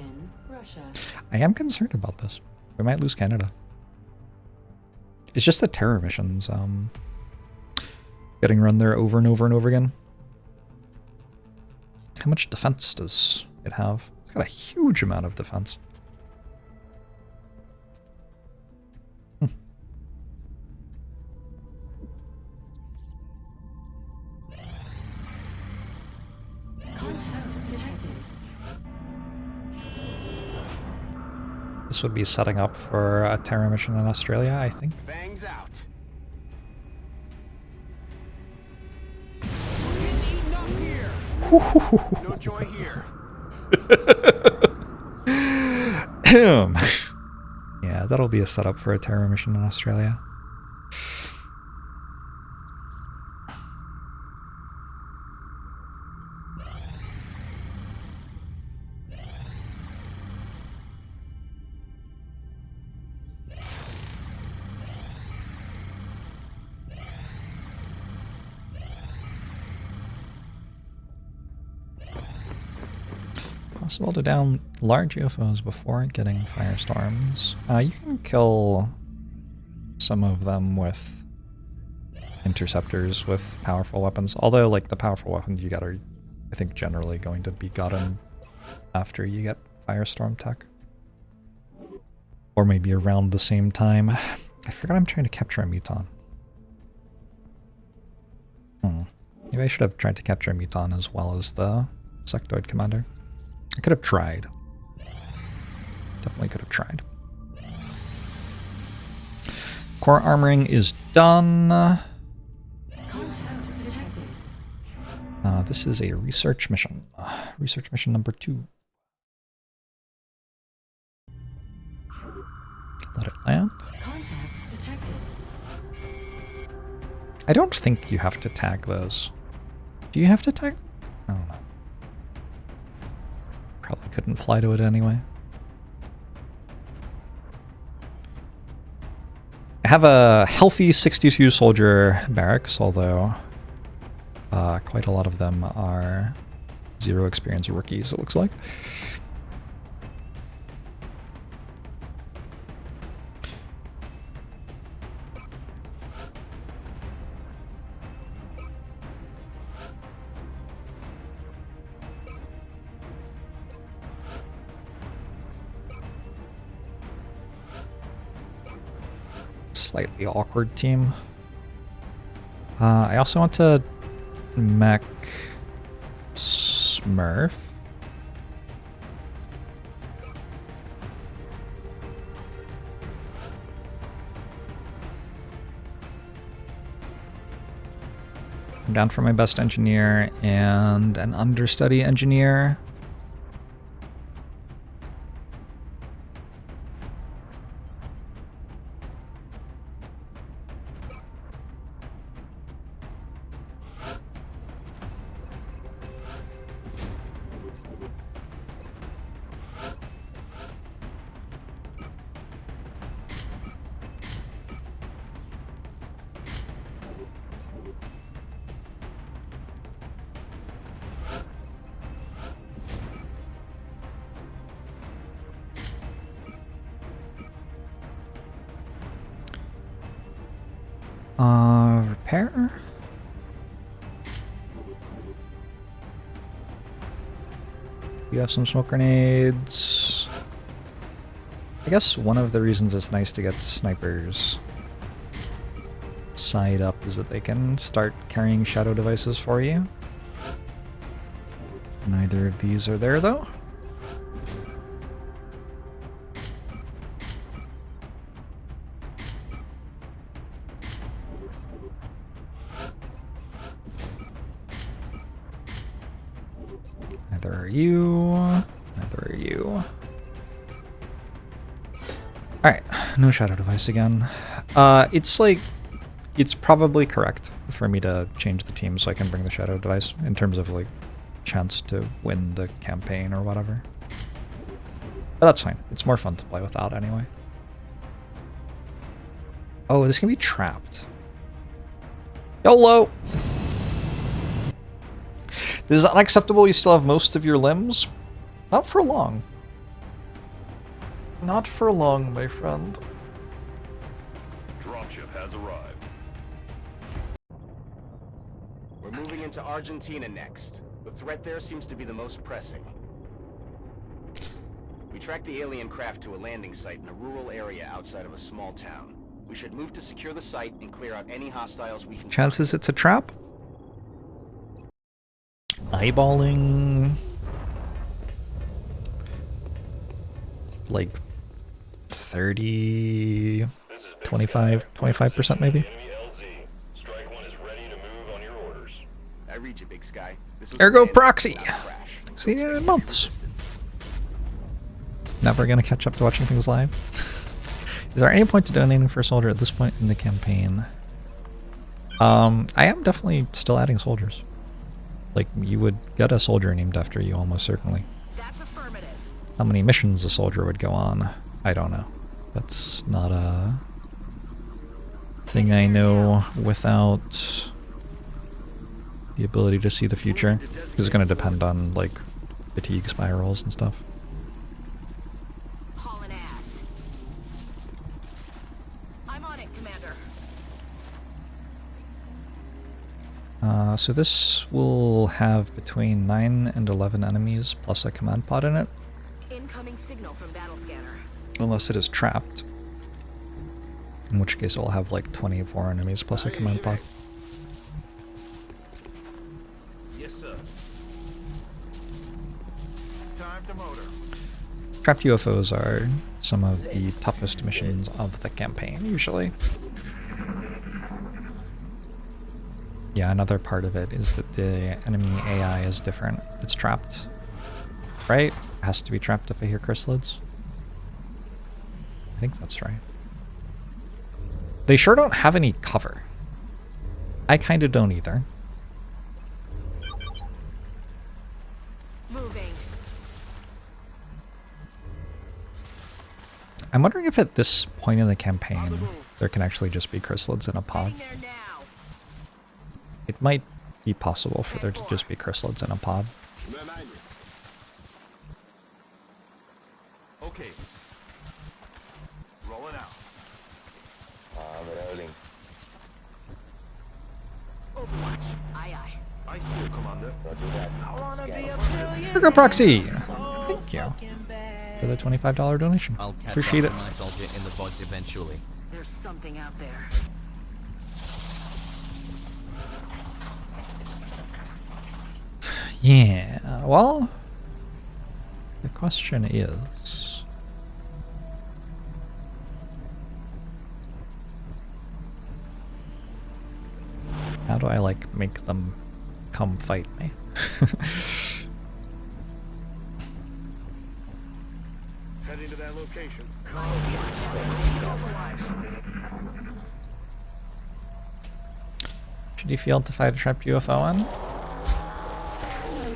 I am concerned about this. We might lose Canada. It's just the terror missions getting run there over and over and over again. How much defense does it have? It's got a huge amount of defense. Contact detected. This would be setting up for a terror mission in Australia, I think. Bangs out. No joy here. Yeah, that'll be a setup for a terror mission in Australia. Possible to down large UFOs before getting firestorms. You can kill some of them with interceptors with powerful weapons. Although, like, the powerful weapons you get are, I think, generally going to be gotten after you get firestorm tech. Or maybe around the same time. I forgot I'm trying to capture a muton. Maybe I should have tried to capture a muton as well as the sectoid commander. I could have tried. Definitely could have tried. Core armoring is done. Contact detected. This is a research mission. Research mission number 2. Let it land. Contact detected. I don't think you have to tag those. Do you have to tag them? I don't know. Probably couldn't fly to it anyway. I have a healthy 62 soldier barracks, although quite a lot of them are 0 experience rookies, it looks like. Slightly awkward team. I also want to mech Smurf. I'm down for my best engineer and an understudy engineer. Repair? You have some smoke grenades. I guess one of the reasons it's nice to get snipers side up is that they can start carrying shadow devices for you. Neither of these are there though. Neither are you. Neither are you. Alright, no shadow device again. It's like, it's probably correct for me to change the team so I can bring the shadow device in terms of like chance to win the campaign or whatever. But that's fine. It's more fun to play without anyway. Oh, this can be trapped. YOLO! This is unacceptable. You still have most of your limbs? Not for long. Not for long, my friend. Dropship has arrived. We're moving into Argentina next. The threat there seems to be the most pressing. We tracked the alien craft to a landing site in a rural area outside of a small town. We should move to secure the site and clear out any hostiles we can Chances it's a trap? Eyeballing... like 30... 25% maybe? Enemy LZ. Strike 1 is ready to move on your orders. I read you, Big Sky. This was Ergo a landing, proxy. not a crash. See you in Take months. your distance. Never gonna catch up to watching things live. Is there any point to donating for a soldier at this point in the campaign? I am definitely still adding soldiers. Like, you would get a soldier named after you almost certainly. That's affirmative. How many missions a soldier would go on, I don't know. That's not a thing I know without the ability to see the future. It's going to depend on, like, fatigue spirals and stuff. Hauling ass. I'm on it, Commander. So this will have between 9 and 11 enemies plus a command pod in it, Incoming signal from battle scanner. unless it is trapped. In which case it will have like 24 enemies plus a command pod. Yes, sir. Time to motor. Trapped UFOs are some of the toughest missions of the campaign, usually. Yeah, another part of it is that the enemy AI is different. It's trapped, right? It has to be trapped if I hear chrysalids. I think that's right. They sure don't have any cover. I kind of don't either. Moving. I'm wondering if at this point in the campaign there can actually just be chrysalids in a pod. Heading there now. It might be possible for there to just be chrysalids in a pod. Okay. Rolling out. Rolling. Overwatch. Aye, aye. I still, Commander. Roger that. Burger Proxy! Thank you for the $25 donation. I'll catch Appreciate up it. to my soldier in the buds eventually. There's something out there. Yeah, well, the question is... how do I, like, make them come fight me? Heading to that location. Should you field to fight a trapped UFO on?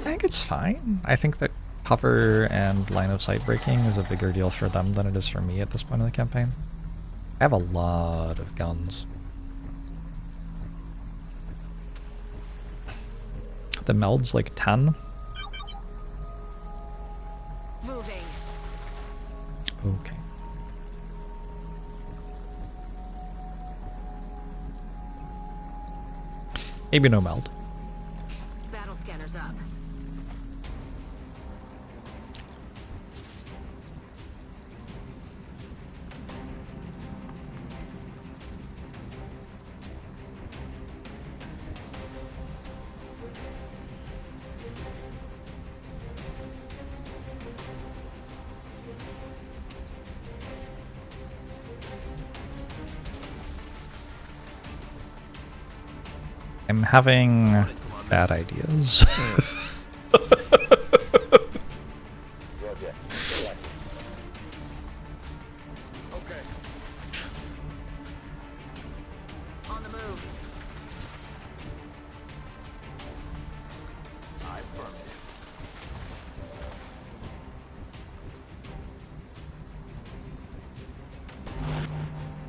I think it's fine. I think that cover and line of sight breaking is a bigger deal for them than it is for me at this point in the campaign. I have a lot of guns. The meld's like 10. Moving. Okay. Maybe no meld. Battle scanner's up. I'm having bad ideas. Roger. Okay. On the move. I firm it.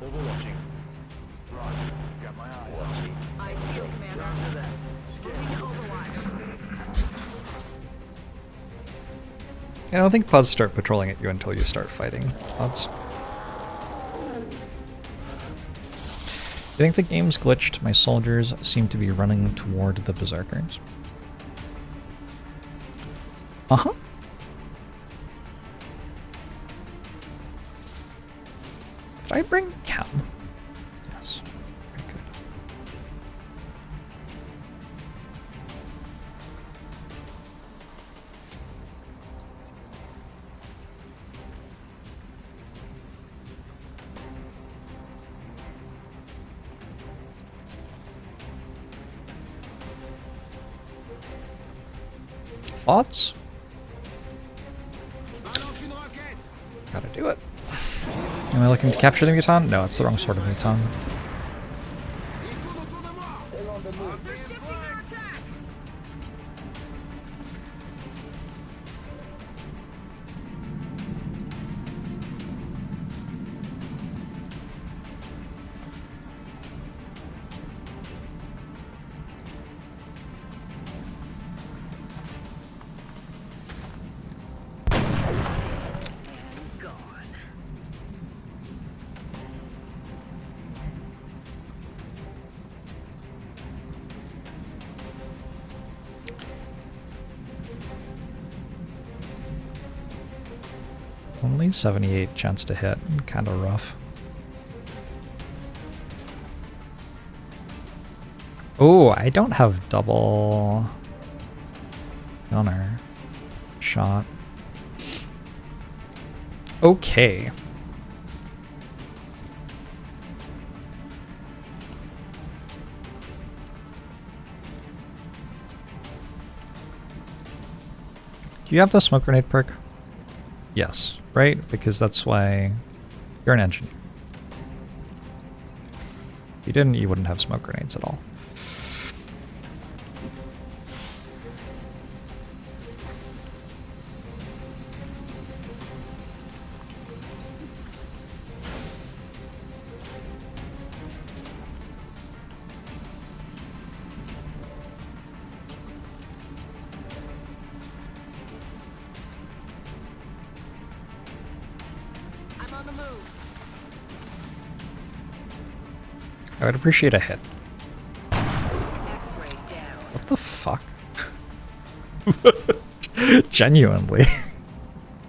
Overwatching. Roger. Got my eyes on you. I see you, Commander. Moving to Overwatch. I don't think pods start patrolling at you until you start fighting pods. I think the game's glitched. My soldiers seem to be running toward the berserkers. Uh-huh. Did I bring chem? Yes. Very good. Thoughts? Gotta do it. Am I looking to capture the muton? No, it's the wrong sort of muton. only 78 chance to hit. Kind of rough. Oh, I don't have double gunner shot. Okay. Do you have the smoke grenade perk? Yes, right? Because that's why you're an engineer. If you didn't, you wouldn't have smoke grenades at all. I'm on the move. I would appreciate a hit. X-ray down. What the fuck? Genuinely.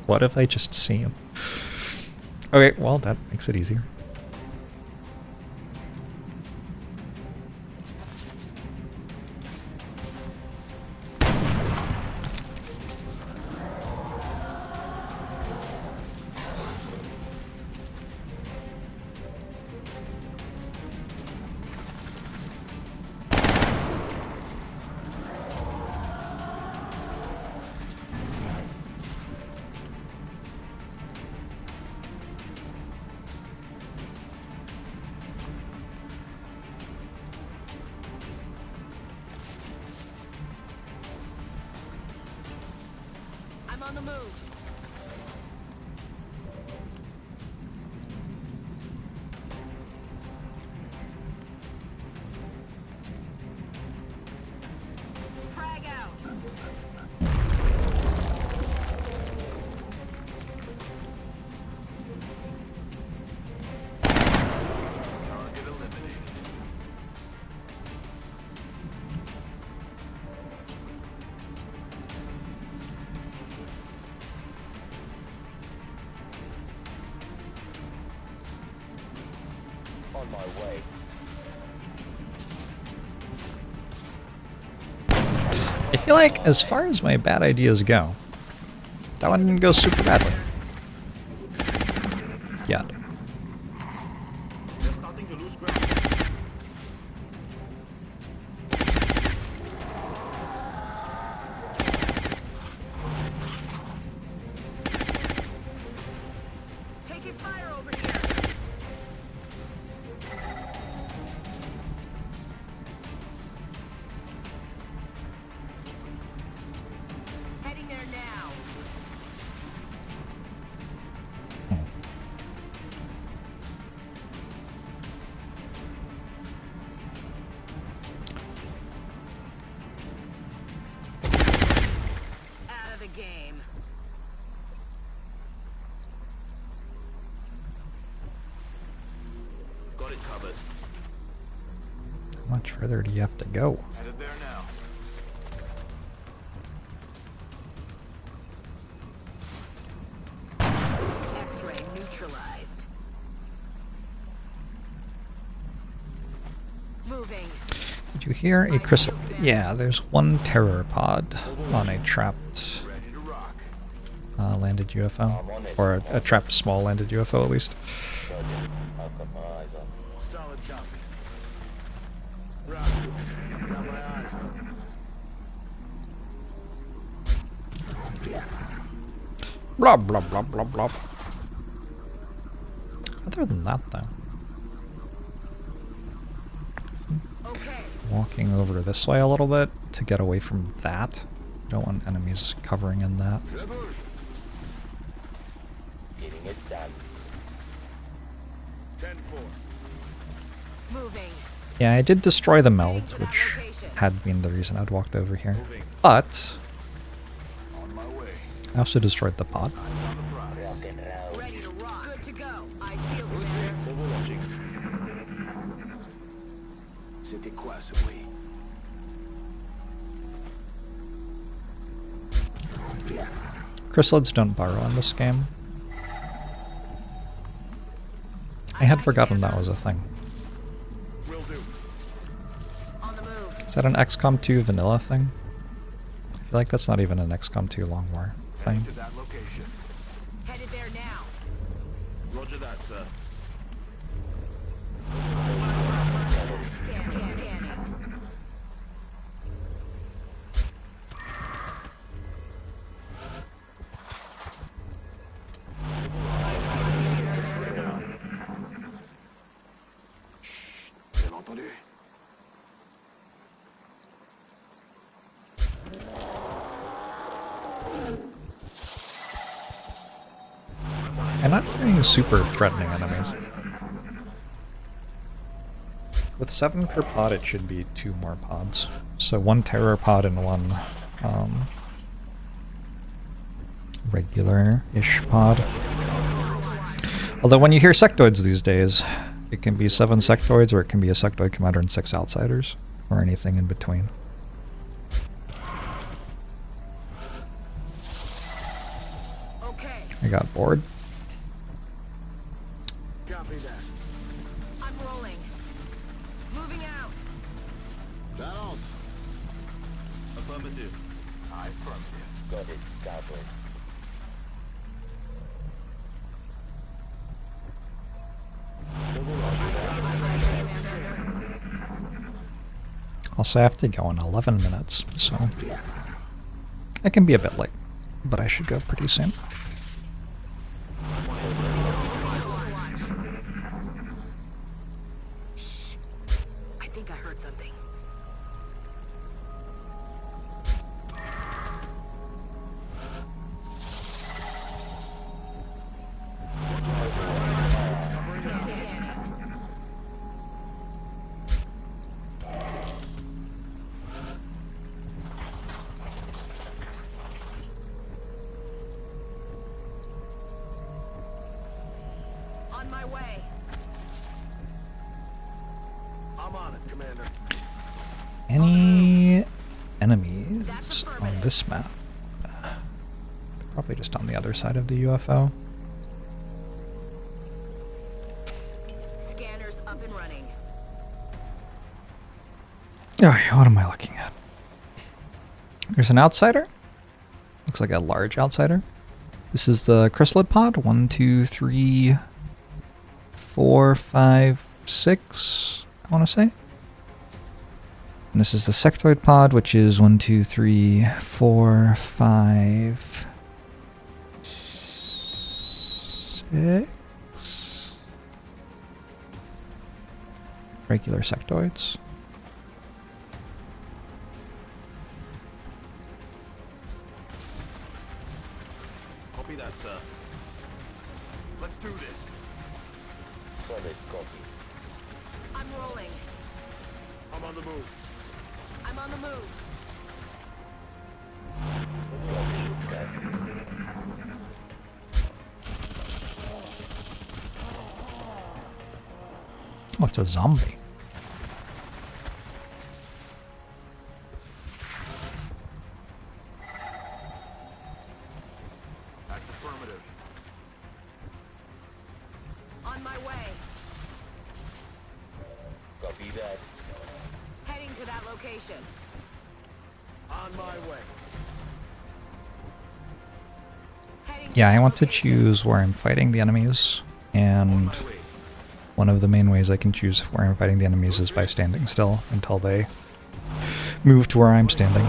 What if I just see him? Okay, well, that makes it easier. I'm on the move. Frag out. Target eliminated. On my way. I feel like, as far as my bad ideas go, that one didn't go super badly. Yeah. There's nothing to lose ground. Taking fire over here. Heading there now. Out of the game. Got it covered. How much further do you have to go? Headed there now. X-ray neutralized. Moving. Did you hear a crystal? Yeah, there's one terror pod on a trapped Ready to rock. landed UFO. Or a trapped small landed UFO, at least. Roger. I've got my eyes on. Solid copy. Roger. Got my eyes on. Blah, blah, blah, blah, blah. Other than that, though, Okay. walking over this way a little bit to get away from that. Don't want enemies covering in that. Getting it done. 10-4. Moving. Yeah, I did destroy the meld, which had been the reason I'd walked over here. But On my way. I also destroyed the pod. Eyes on the prize. Rock and roll. Ready to rock. Good to go. I feel better. C'était quoi ce bruit? Chrysalids don't burrow in this game. I had forgotten that was a thing. Will do. On the move. Is that an XCOM 2 vanilla thing? I feel like that's not even an XCOM 2 long war Heading thing. to that location. Headed there now. Roger that, sir. Scanning. Bien entendu. I'm not hearing super threatening enemies. With 7 per pod, it should be 2 more pods. So 1 terror pod and 1 regular-ish pod. Although when you hear sectoids these days, it can be 7 sectoids or it can be a sectoid commander and 6 outsiders, or anything in between. Okay. I got bored. Copy that. I'm rolling. Moving out. Battles. Affirmative. Affirmative. Got it. Copy. Also, I have to go in 11 minutes, so I can be a bit late, but I should go pretty soon. I think I heard something. On my way. I'm on it, Commander. Any enemies on this map? They're probably just on the other side of the UFO. Scanners up and running. Alright, what am I looking at? There's an outsider. Looks like a large outsider. This is the chrysalid pod. 1, 2, 3, 4, 5, 6, I want to say. And this is the sectoid pod, which is 1, 2, 3, 4, 5, 6. Regular sectoids. Copy that, sir. Let's do this. Solid copy. I'm rolling. I'm on the move. I'm on the move. Oh, it's a zombie. That's affirmative. On my way. Copy that. Heading to that location. On my way. Heading Yeah, that I want to location. choose where I'm fighting the enemies, and My way. one of the main ways I can choose where I'm fighting the enemies is by standing still until they move to where I'm standing.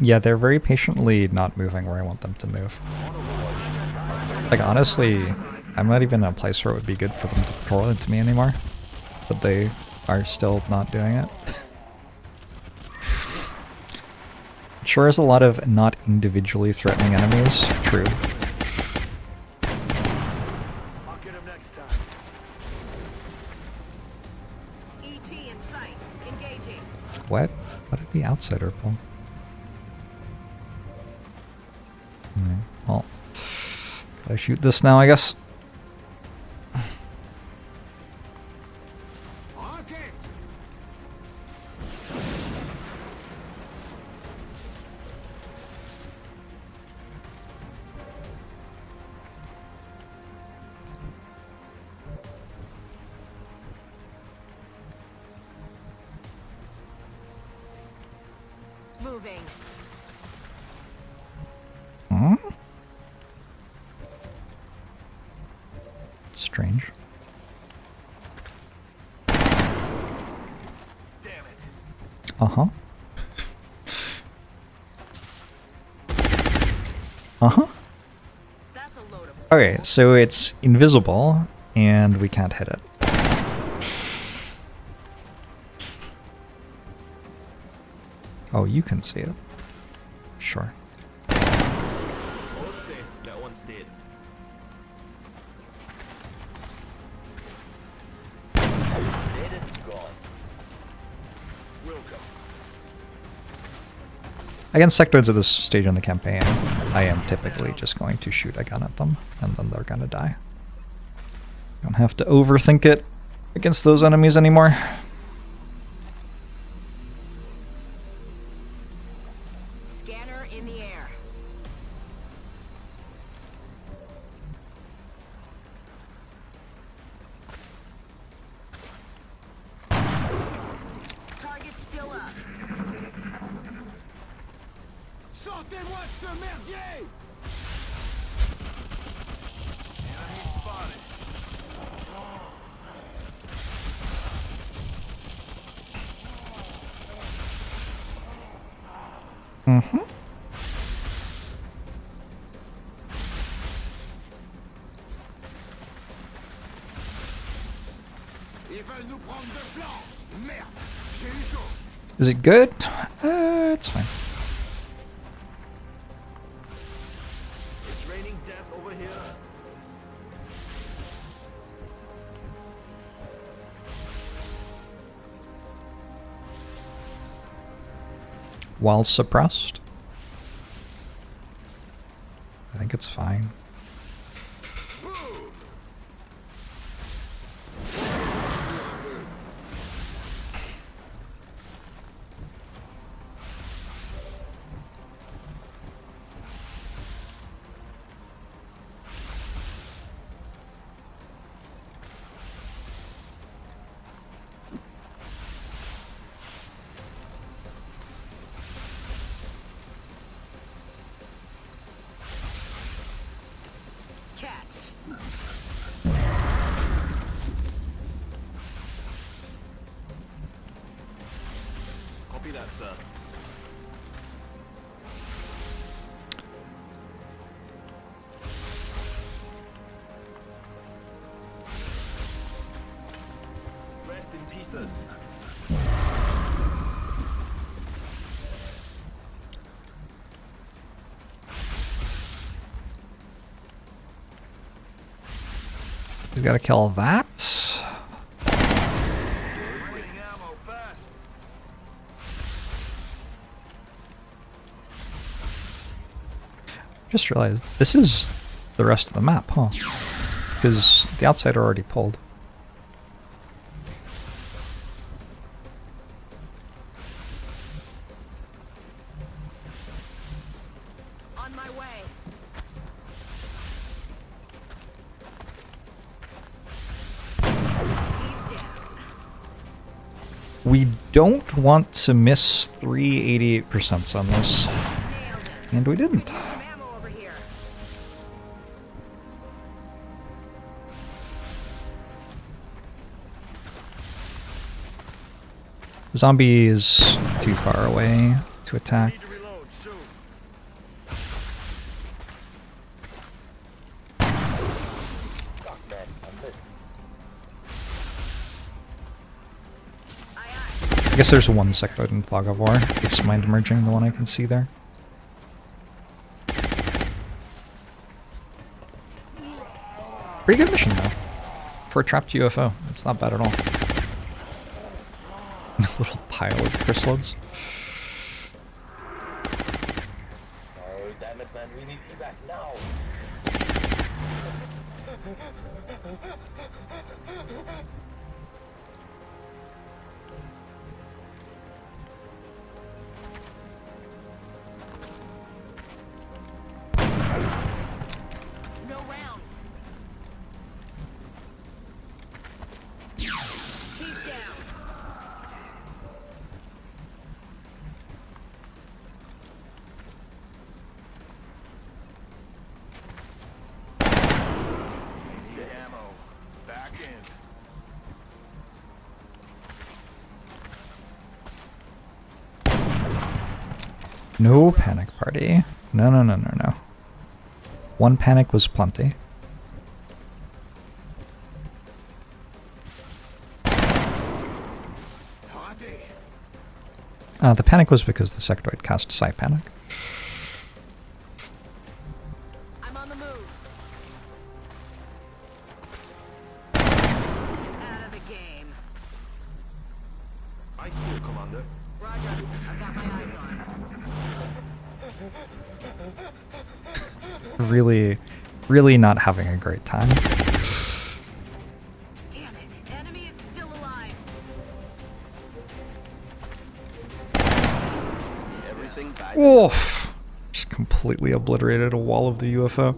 Yeah, they're very patiently not moving where I want them to move. Like, honestly, I'm not even in a place where it would be good for them to patrol into me anymore. But they are still not doing it. Sure is a lot of not individually threatening enemies, true. The outsider pull. Alright, well, gotta shoot this now, I guess. Moving. Hmm? Strange. Uh-huh. Uh-huh. That's a load of. Okay, so it's invisible, and we can't hit it. Oh, you can see it. Sure. All safe. That one's dead. Dead and gone. Welcome. Against sectors at this stage in the campaign, I am typically just going to shoot a gun at them, and then they're gonna die. Don't have to overthink it against those enemies anymore. Scanner in the air. Target still up. Sortez-moi de ce merdier! Enemy spotted. Mm-hmm. Ils veulent nous prendre de flanc! Merde! J'ai eu chaud! Is it good? It's fine. It's raining death over here. While suppressed? I think it's fine. Copy that, sir. Rest in pieces. We gotta kill that. Running ammo fast. Just realized this is the rest of the map, huh? Because the outsider already pulled. On my way. He's down. We don't want to miss 388% on this. Nailed it. And we didn't. Some ammo over here. The zombie is too far away to attack. Need to reload soon. Fuck, man. I missed. Aye, aye. I guess there's one sectoid in Fog of War. It's mind merging, the one I can see there. Pretty good mission though. For a trapped UFO. It's not bad at all. A little pile of chrysalids. No rounds. He's down. Need ammo. Back in. No panic party. No, no, no, no, no. One panic was plenty. The panic was because the sectoid cast Psi Panic. I'm on the move. Out of the game. Ice Field, Commander. Roger. I've got my eyes on. Really, really not having a great time. Damn it. Enemy is still alive. Everything back. Oof! Just completely obliterated a wall of the UFO.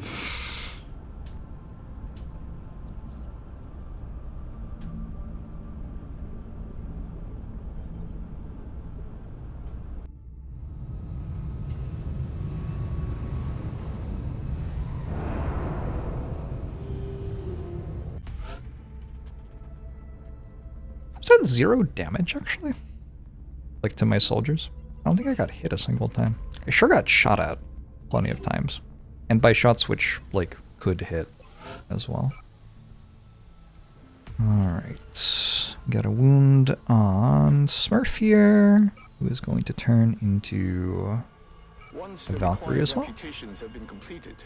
Was that 0 damage, actually? Like, to my soldiers? I don't think I got hit a single time. I sure got shot at plenty of times. And by shots which, like, could hit as well. Alright. Got a wound on Smurf here, who is going to turn into Once a the Valkyrie required as well. reputations have been completed,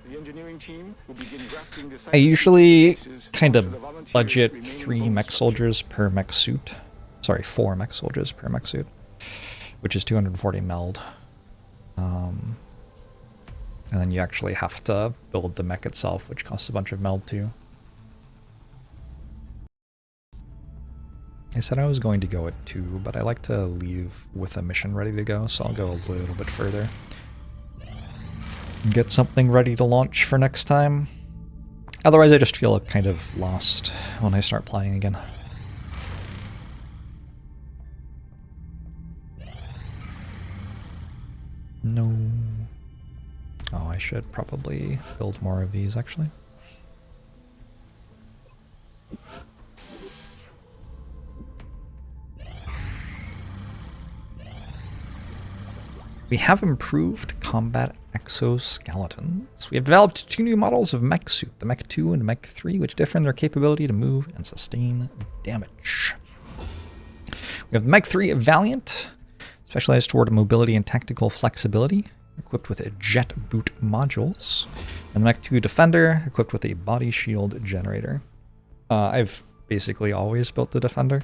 the engineering team will begin grafting the I usually pieces kind onto of the volunteers' budget remaining 3 bone mech structure. soldiers per mech suit. Sorry, 4 mech soldiers per mech suit, which is 240 meld. And then you actually have to build the mech itself, which costs a bunch of meld too. I said I was going to go at 2, but I like to leave with a mission ready to go, so I'll go a little bit further. And get something ready to launch for next time. Otherwise I just feel kind of lost when I start playing again. No. Oh, I should probably build more of these, actually. We have improved combat exoskeletons. We have developed 2 new models of mech suit, the Mech 2 and Mech 3, which differ in their capability to move and sustain damage. We have the Mech 3 Valiant, specialized toward mobility and tactical flexibility, equipped with jet boot modules. And the Mech 2 Defender, equipped with a body shield generator. I've basically always built the Defender.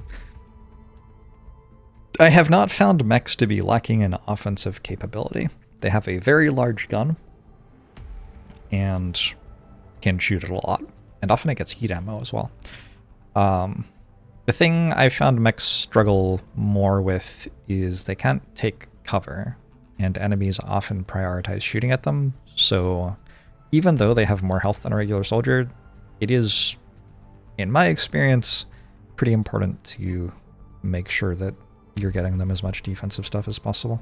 I have not found mechs to be lacking in offensive capability. They have a very large gun and can shoot it a lot, and often it gets heat ammo as well. The thing I found mechs struggle more with is they can't take cover, and enemies often prioritize shooting at them, so even though they have more health than a regular soldier, it is, in my experience, pretty important to make sure that you're getting them as much defensive stuff as possible.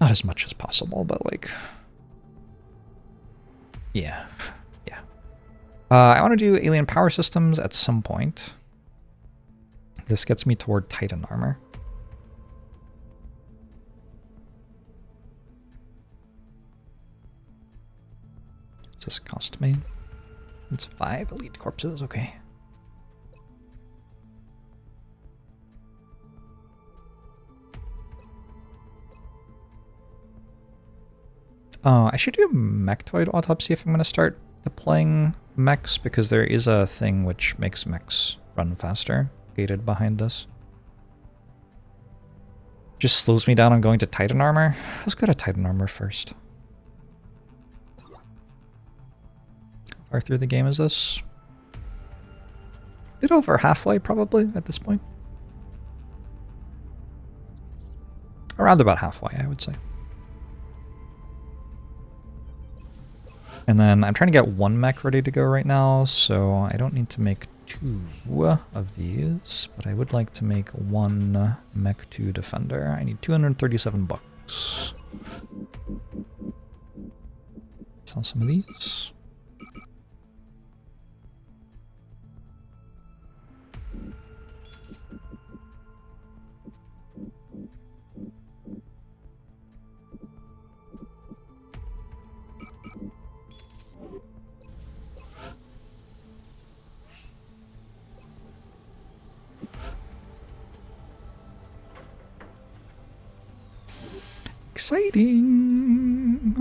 Not as much as possible, but like... Yeah. Yeah. I want to do alien power systems at some point. This gets me toward Titan armor. Does this cost me? It's 5 elite corpses, okay. I should do a mechtoid autopsy if I'm going to start deploying mechs, because there is a thing which makes mechs run faster, gated behind this. Just slows me down on going to Titan armor. Let's go to Titan armor first. far through the game is this? Bit over halfway, probably, at this point. Around about halfway, I would say. And then I'm trying to get one mech ready to go right now, so I don't need to make 2 of these, but I would like to make 1 mech 2 defender. I need 237 bucks. Sell some of these. Exciting!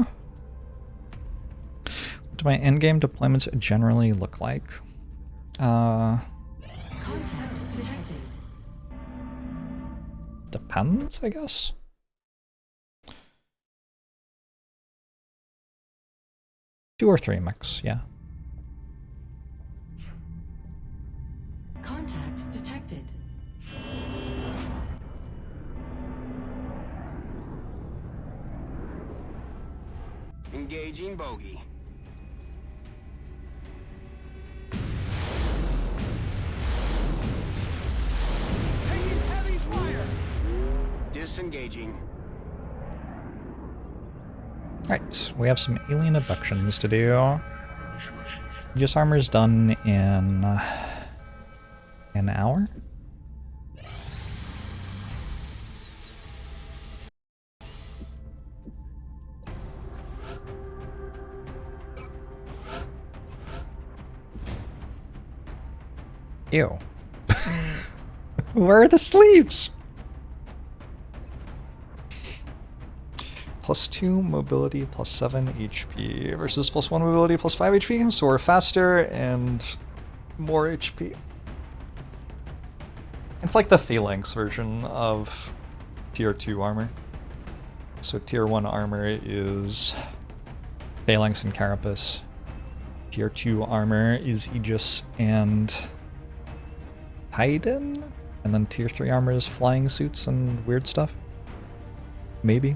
What do my endgame deployments generally look like? Contact detected. Depends, I guess. Two or three mechs, yeah. Contact detected. Engaging bogey. Taking heavy fire. Disengaging. Right, we have some alien abductions to do. Aegis armor's done in an hour? Ew. Where are the sleeves? +2 mobility, +7 HP versus +1 mobility, +5 HP. So we're faster and more HP. It's like the Phalanx version of Tier 2 armor. So Tier 1 armor is Phalanx and Carapace. Tier 2 armor is Aegis and Titan. And then Tier 3 armor is flying suits and weird stuff. Maybe.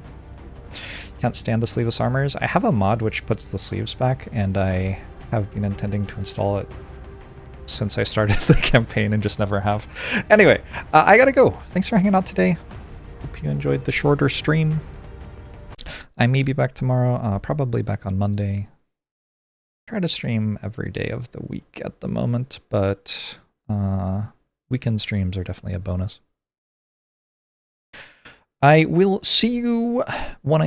Can't stand the sleeveless armors. I have a mod which puts the sleeves back, and I have been intending to install it since I started the campaign and just never have. Anyway, I gotta go. Thanks for hanging out today. Hope you enjoyed the shorter stream. I may be back tomorrow, probably back on Monday. Try to stream every day of the week at the moment, but weekend streams are definitely a bonus. I will see you when I